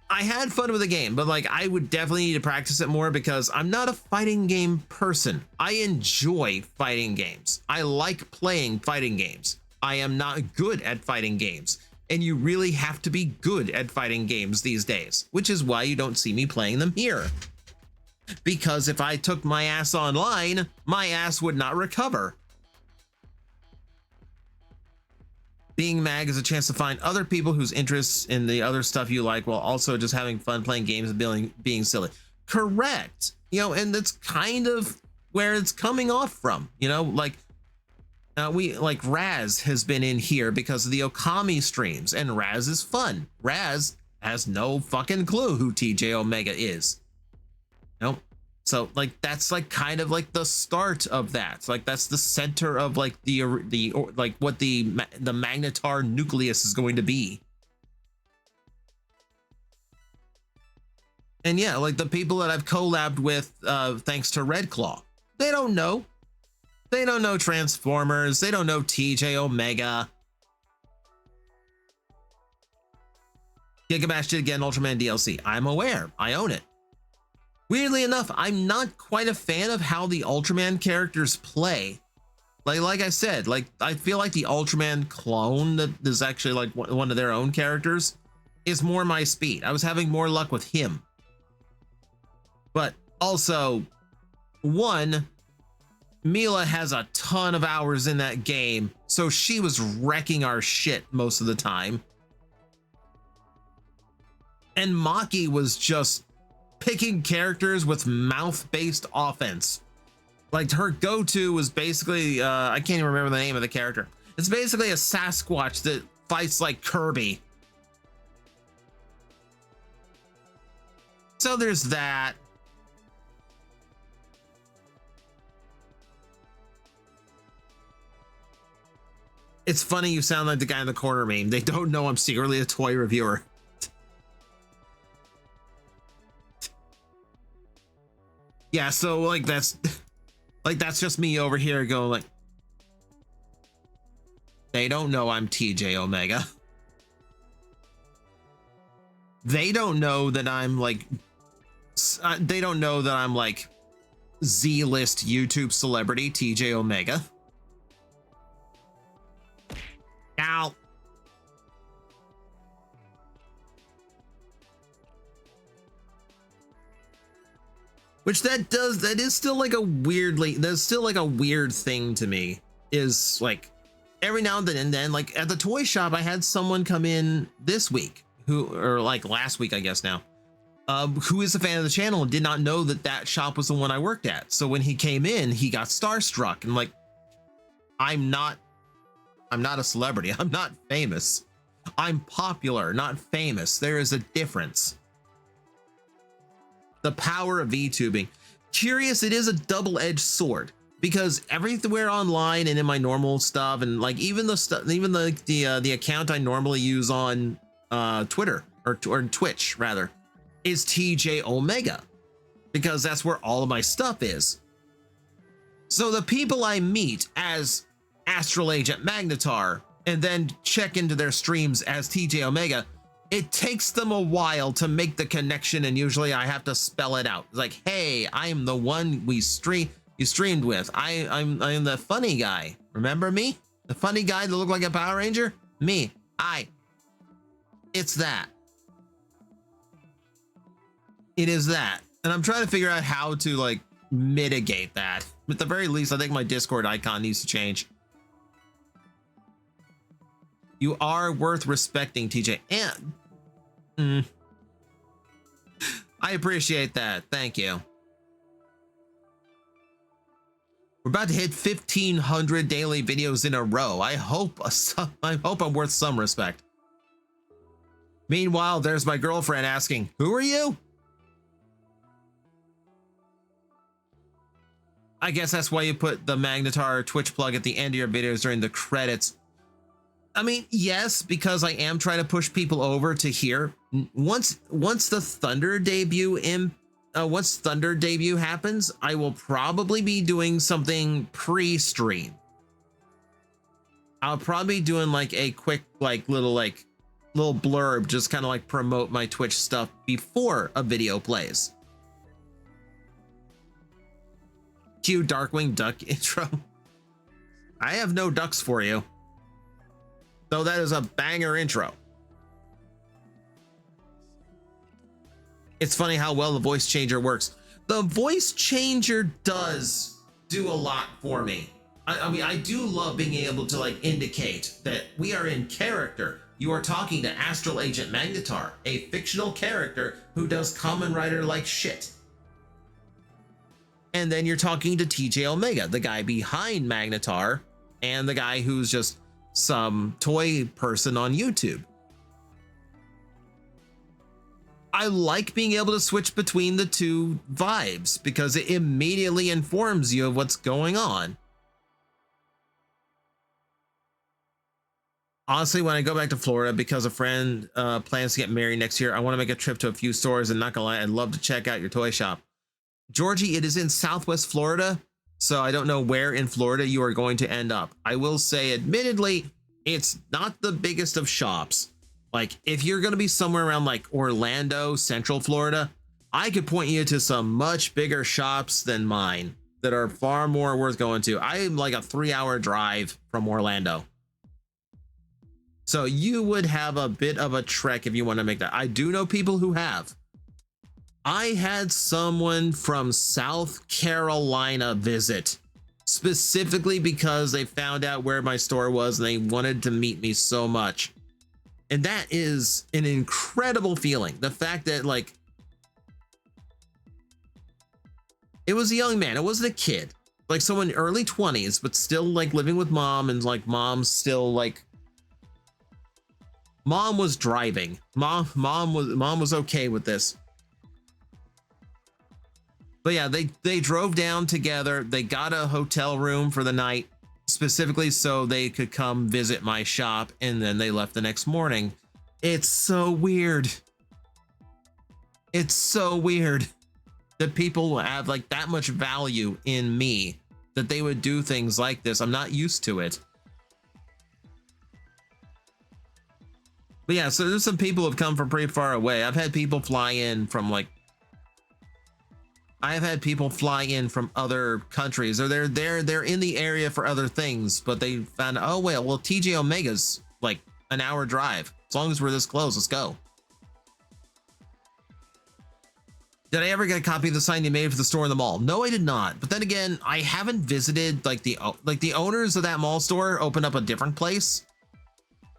I had fun with the game, but like I would definitely need to practice it more because I'm not a fighting game person. I enjoy fighting games. I like playing fighting games. I am not good at fighting games. And you really have to be good at fighting games these days, which is why you don't see me playing them here. Because if I took my ass online, my ass would not recover. Being mag is a chance to find other people whose interests in the other stuff you like while also just having fun playing games and being silly. Correct. You know, and that's kind of where it's coming off from, you know, like Raz has been in here because of the Okami streams, and Raz is fun. Raz has no fucking clue who TJ Omega is. Nope. So like that's like kind of like the start of that. Like that's the center of like like what the Magnetar nucleus is going to be. And yeah, like the people that I've collabed with thanks to Red Claw, they don't know. They don't know Transformers. They don't know TJ Omega. Gigabash did get an Ultraman DLC. I'm aware. I own it. Weirdly enough, I'm not quite a fan of how the Ultraman characters play. Like I said, like I feel like the Ultraman clone that is actually like one of their own characters is more my speed. I was having more luck with him. But also, one, Mila has a ton of hours in that game, so she was wrecking our shit most of the time. And Maki was just picking characters with mouth-based offense. Like her go-to was basically, I can't even remember the name of the character. It's basically a Sasquatch that fights like Kirby. So there's that. It's funny you sound like the guy in the corner meme. They don't know I'm secretly a toy reviewer. Yeah, so like that's just me over here going like, they don't know I'm TJ Omega. they don't know that I'm like, they don't know that I'm like Z-list YouTube celebrity TJ Omega. Ow. Which that is still like a weirdly, that's still like a weird thing to me, is like every now and then, like at the toy shop, I had someone come in this week or like last week, I guess now, who is a fan of the channel and did not know that that shop was the one I worked at. So when he came in, he got starstruck, and like, I'm not a celebrity. I'm not famous. I'm popular, not famous. There is a difference. The power of VTubing. Curious, it is a double-edged sword, because everywhere online and in my normal stuff, and like even the account I normally use on Twitter or Twitch rather, is TJ Omega, because that's where all of my stuff is. So the people I meet as Astral Agent Magnetar and then check into their streams as TJ Omega, it takes them a while to make the connection, and usually I have to spell it out. It's like, hey, I'm the one you streamed with. I'm the funny guy. Remember me? The funny guy that looked like a Power Ranger? Me. It's that. It is that. And I'm trying to figure out how to like mitigate that. At the very least, I think my Discord icon needs to change. You are worth respecting, TJ. And I appreciate that. Thank you. We're about to hit 1,500 daily videos in a row. I hope I'm worth some respect. Meanwhile, there's my girlfriend asking, "Who are you?" I guess that's why you put the Magnetar Twitch plug at the end of your videos during the credits. I mean, yes, because I am trying to push people over to here. Once the Thunder debut happens, I will probably be doing something pre-stream. I'll probably be doing like a quick little blurb, just kind of like promote my Twitch stuff before a video plays. Cue Darkwing Duck intro. I have no ducks for you. Though that is a banger intro. It's funny how well the voice changer works. The voice changer does do a lot for me. I mean, I do love being able to like indicate that we are in character. You are talking to Astral Agent Magnetar, a fictional character who does Kamen Rider like shit. And then you're talking to TJ Omega, the guy behind Magnetar, and the guy who's just some toy person on YouTube. I like being able to switch between the two vibes because it immediately informs you of what's going on. Honestly, when I go back to Florida, because a friend plans to get married next year, I want to make a trip to a few stores, and not gonna lie, I'd love to check out your toy shop. Georgie, it is in Southwest Florida, so I don't know where in Florida you are going to end up. I will say, admittedly, it's not the biggest of shops. Like, if you're going to be somewhere around like Orlando, Central Florida, I could point you to some much bigger shops than mine that are far more worth going to. I'm like a 3-hour drive from Orlando. So you would have a bit of a trek if you want to make that. I do know people who have. I had someone from South Carolina visit specifically because they found out where my store was and they wanted to meet me so much. And that is an incredible feeling. The fact that like, it was a young man, it wasn't a kid, like someone early 20s, but still like living with mom, and like mom was driving. Mom was okay with this. But yeah, they drove down together. They got a hotel room for the night, specifically so they could come visit my shop, and then they left the next morning. It's so weird. It's so weird that people have like that much value in me that they would do things like this. I'm not used to it. But yeah, so there's some people who have come from pretty far away. I've had people fly in from like, I've had people fly in from other countries, or they're in the area for other things, but they found, oh well, TJ Omega's like an hour drive. As long as we're this close, let's go. Did I ever get a copy of the sign you made for the store in the mall? No, I did not. But then again, I haven't visited like the owners of that mall store opened up a different place.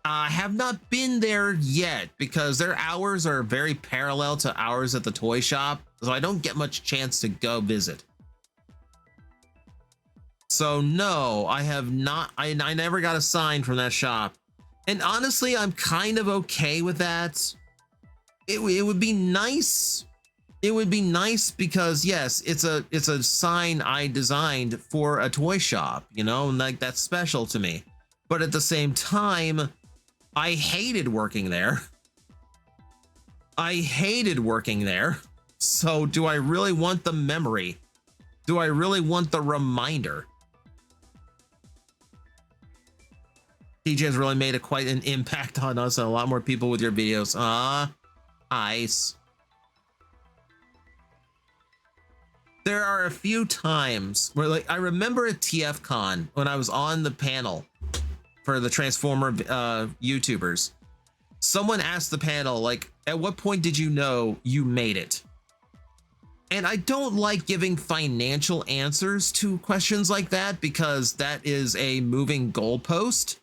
I have not been there yet because their hours are very parallel to hours at the toy shop, so I don't get much chance to go visit. So no, I have not. I never got a sign from that shop, and honestly, I'm kind of okay with that. It would be nice. It would be nice because yes, it's a sign I designed for a toy shop, you know, and like that's special to me. But at the same time, I hated working there. I hated working there. So do I really want the memory? Do I really want the reminder? TJ has really made quite an impact on us and a lot more people with your videos. Nice. There are a few times where like I remember at TFCon when I was on the panel for the Transformer YouTubers, someone asked the panel, like, at what point did you know you made it? And I don't like giving financial answers to questions like that because that is a moving goalpost.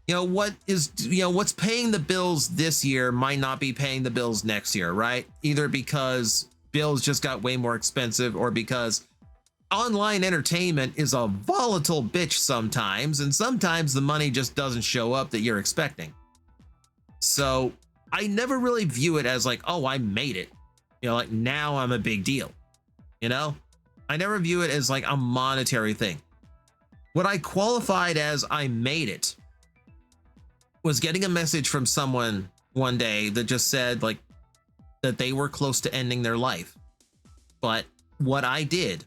You know, what's paying the bills this year might not be paying the bills next year, right? Either because bills just got way more expensive or because online entertainment is a volatile bitch sometimes, and sometimes the money just doesn't show up that you're expecting. So I never really view it as like, oh, I made it. You know, like now I'm a big deal. You know, I never view it as like a monetary thing. What I qualified as I made it was getting a message from someone one day that just said like that they were close to ending their life. But what I did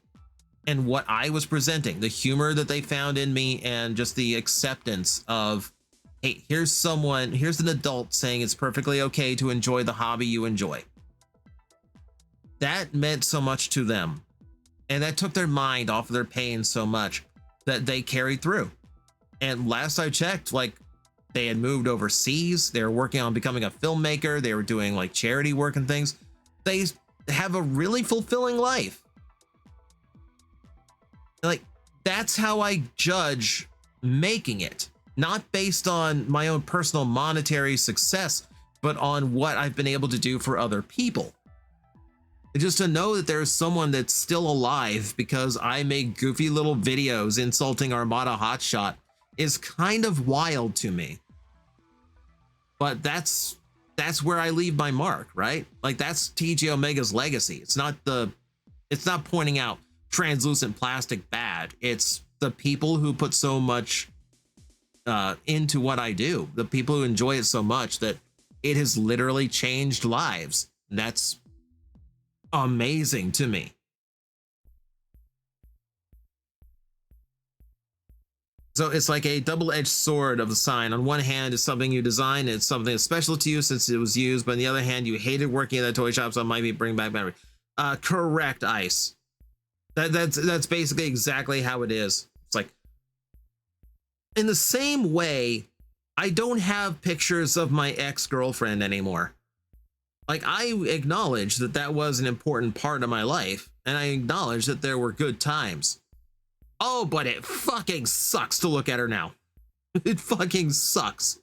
and what I was presenting, the humor that they found in me and just the acceptance of, hey, here's an adult saying it's perfectly okay to enjoy the hobby you enjoy. That meant so much to them. And that took their mind off of their pain so much that they carried through. And last I checked, like they had moved overseas. They were working on becoming a filmmaker. They were doing like charity work and things. They have a really fulfilling life. Like, that's how I judge making it, not based on my own personal monetary success, but on what I've been able to do for other people. And just to know that there's someone that's still alive because I make goofy little videos insulting Armada Hotshot is kind of wild to me. But that's where I leave my mark, right? Like that's TJ Omega's legacy. It's not pointing out translucent plastic bad. It's the people who put so much into what I do, the people who enjoy it so much that it has literally changed lives. And that's amazing to me. So it's like a double-edged sword of the sign. On one hand, it's something you design, it's something that's special to you since it was used, but on the other hand, you hated working at that toy shop, so it might be bring back memory. Correct, Ice. That's basically exactly how it is. It's like, in the same way, I don't have pictures of my ex-girlfriend anymore. Like, I acknowledge that that was an important part of my life, and I acknowledge that there were good times. Oh, but it fucking sucks to look at her now. It fucking sucks.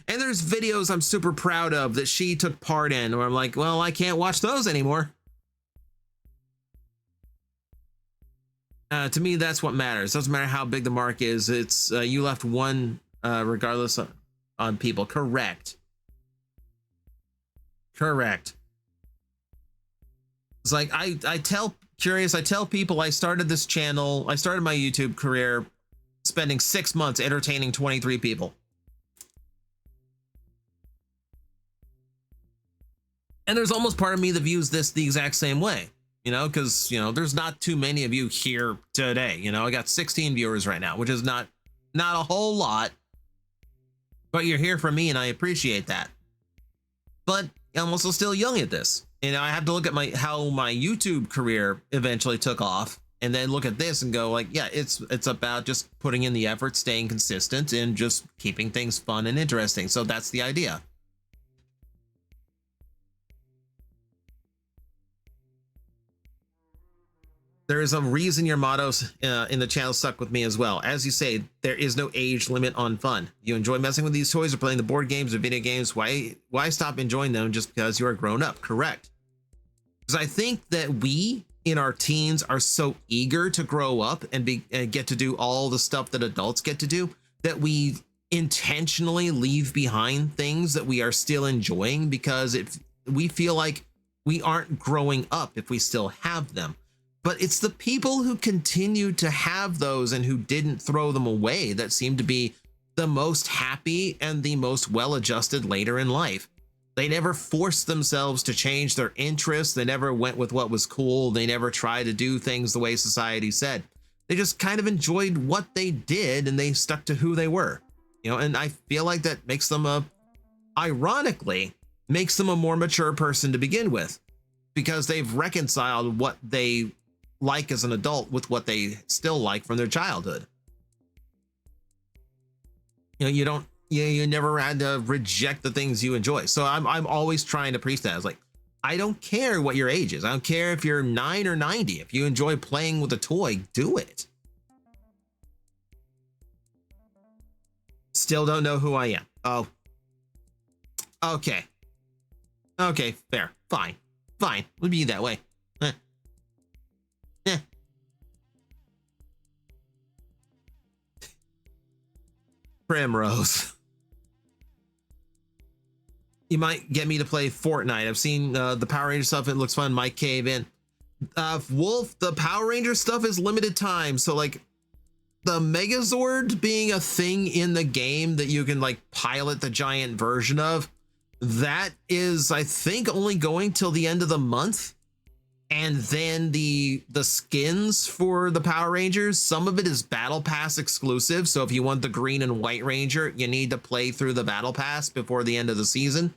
And there's videos I'm super proud of that she took part in where I'm like, well, I can't watch those anymore. To me, that's what matters. Doesn't matter how big the mark is. It's you left one regardless on people. Correct. Correct. It's like I tell people I started this channel, I started my YouTube career spending 6 months entertaining 23 people. And there's almost part of me that views this the exact same way, you know, because, you know, there's not too many of you here today. You know, I got 16 viewers right now, which is not a whole lot. but you're here for me and I appreciate that. But I'm also still young at this. And I have to look at how my YouTube career eventually took off and then look at this and go like, yeah, it's about just putting in the effort, staying consistent, and just keeping things fun and interesting. So that's the idea. There is a reason your mottos in the channel stuck with me as well. As you say, there is no age limit on fun. You enjoy messing with these toys or playing the board games or video games. Why stop enjoying them just because you are grown up? Correct. Because I think that we in our teens are so eager to grow up and get to do all the stuff that adults get to do that we intentionally leave behind things that we are still enjoying because we feel like we aren't growing up if we still have them. But it's the people who continue to have those and who didn't throw them away that seem to be the most happy and the most well-adjusted later in life. They never forced themselves to change their interests. They never went with what was cool. They never tried to do things the way society said. They just kind of enjoyed what they did and they stuck to who they were. You know, and I feel like that makes them ironically, makes them a more mature person to begin with because they've reconciled what they like as an adult with what they still like from their childhood. You know, you never had to reject the things you enjoy. So I'm always trying to preach that. It's like, I don't care what your age is. I don't care if you're 9 or 90. If you enjoy playing with a toy, do it. Still don't know who I am. Oh, okay. Okay, fair. Fine. We'll be that way. Primrose. You might get me to play Fortnite. I've seen the Power Ranger stuff. It looks fun. Might cave in. Wolf, the Power Ranger stuff is limited time. So like the Megazord being a thing in the game that you can like pilot the giant version of, that is, I think, only going till the end of the month. And then the skins for the Power Rangers, some of it is Battle Pass exclusive. So if you want the green and white Ranger, you need to play through the Battle Pass before the end of the season.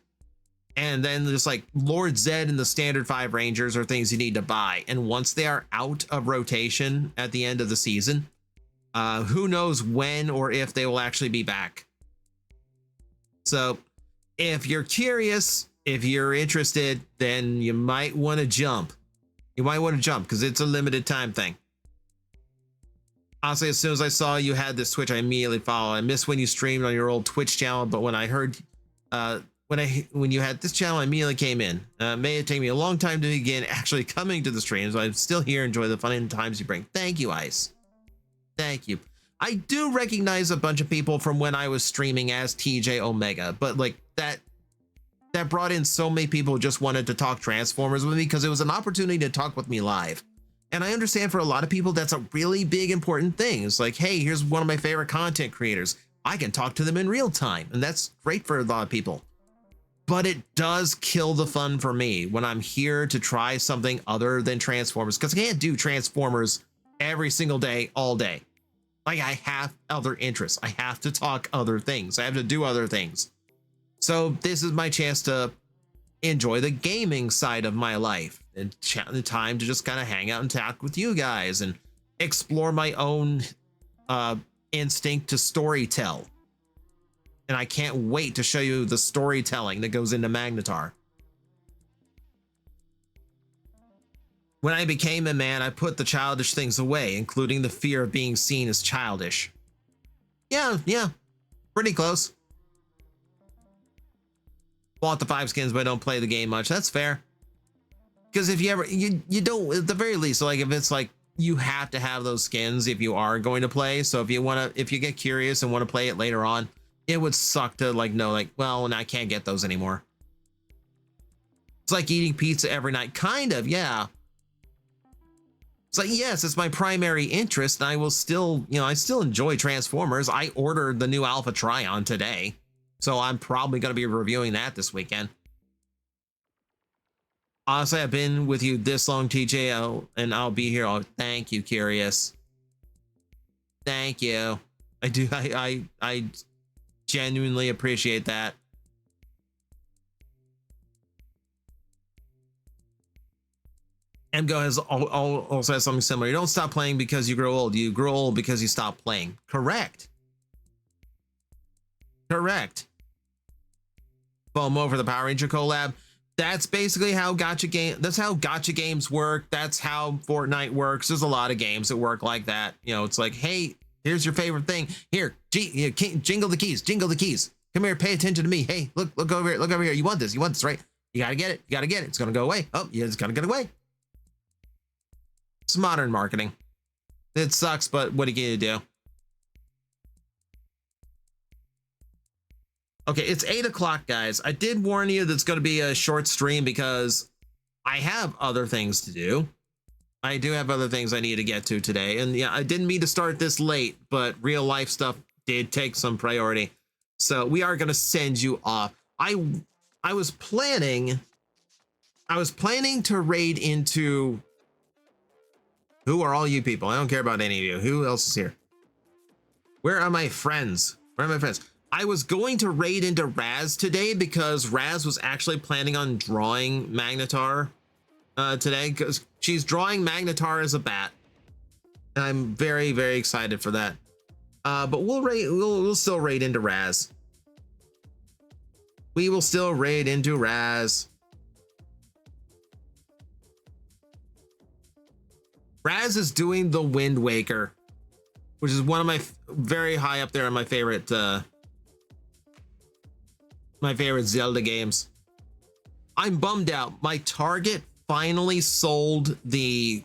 And then there's like Lord Zed and the standard 5 Rangers are things you need to buy. And once they are out of rotation at the end of the season, who knows when or if they will actually be back. So if you're curious, if you're interested, then you might want to jump. You might want to jump because it's a limited time thing. Honestly, as soon as I saw you had this Twitch, I immediately followed. I missed when you streamed on your old Twitch channel, but when I heard when you had this channel, I immediately came in. May it take me a long time to begin actually coming to the streams, but I'm still here. Enjoy the fun and times you bring. Thank you, Ice. Thank you. I do recognize a bunch of people from when I was streaming as TJ Omega, but like that brought in so many people who just wanted to talk Transformers with me because it was an opportunity to talk with me live. And I understand for a lot of people, that's a really big, important thing. It's like, hey, here's one of my favorite content creators. I can talk to them in real time. And that's great for a lot of people. But it does kill the fun for me when I'm here to try something other than Transformers, because I can't do Transformers every single day, all day. Like I have other interests. I have to talk other things. I have to do other things. So this is my chance to enjoy the gaming side of my life and the time to just kind of hang out and talk with you guys and explore my own instinct to storytell. And I can't wait to show you the storytelling that goes into Magnetar. When I became a man, I put the childish things away, including the fear of being seen as childish. Yeah, pretty close. Bought the 5 skins, but I don't play the game much. That's fair. Because if you ever, you don't, at the very least, like if it's like you have to have those skins if you are going to play. So if you get curious and want to play it later on, it would suck to like know like, well, I can't get those anymore. It's like eating pizza every night. Kind of, yeah. It's like, yes, it's my primary interest, and I will still, I still enjoy Transformers. I ordered the new Alpha Trion today. So I'm probably going to be reviewing that this weekend. Honestly, I've been with you this long, TJ, and I'll be here. Thank you, Curious. Thank you. I genuinely appreciate that. MGO has also has something similar. You don't stop playing because you grow old. You grow old because you stop playing. Correct. Correct. FOMO for the Power Ranger collab. That's basically how that's how gacha games work. That's how Fortnite works. There's a lot of games that work like that. You know, it's like, hey, here's your favorite thing. Here, jingle the keys. Jingle the keys. Come here, pay attention to me. Hey, look over here. Look over here. You want this? You want this, right? You gotta get it. You gotta get it. It's gonna go away. Oh, yeah, it's gonna get away. It's modern marketing. It sucks, but what are you gonna do? Okay, it's 8 o'clock, guys. I did warn you that it's going to be a short stream because I have other things to do. I do have other things I need to get to today. And yeah, I didn't mean to start this late, but real life stuff did take some priority. So we are going to send you off. I was planning to raid into... Who are all you people? I don't care about any of you. Who else is here? Where are my friends? Where are my friends? I was going to raid into Raz today because Raz was actually planning on drawing Magnetar today because she's drawing Magnetar as a bat. And I'm very, very excited for that. But we'll still raid into Raz. We will still raid into Raz. Raz is doing the Wind Waker, which is one of my very high up there on my favorite Zelda games. I'm bummed out. My Target finally sold the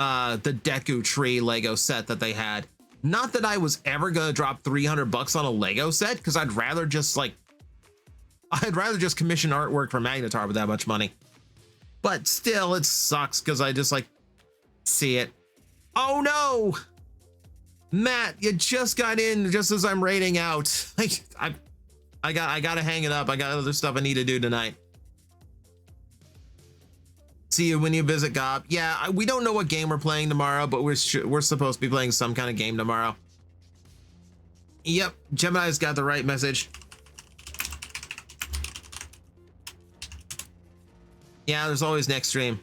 Deku Tree Lego set that they had. Not that I was ever gonna drop $300 on a Lego set, because I'd rather just commission artwork for Magnetar with that much money. But still, it sucks because I just see it. Oh no, Matt, you just got in just as I'm raiding out. I gotta hang it up. I got other stuff I need to do tonight. See you when you visit Gob. Yeah, we don't know what game we're playing tomorrow, but we're supposed to be playing some kind of game tomorrow. Yep, Gemini's got the right message. Yeah, there's always next stream.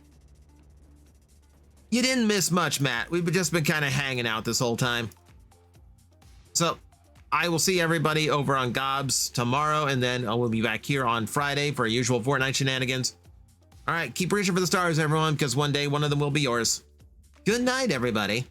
You didn't miss much, Matt. We've just been kind of hanging out this whole time. So I will see everybody over on Gobs tomorrow, and then I will be back here on Friday for our usual Fortnite shenanigans. All right, keep reaching for the stars, everyone, because one day one of them will be yours. Good night, everybody.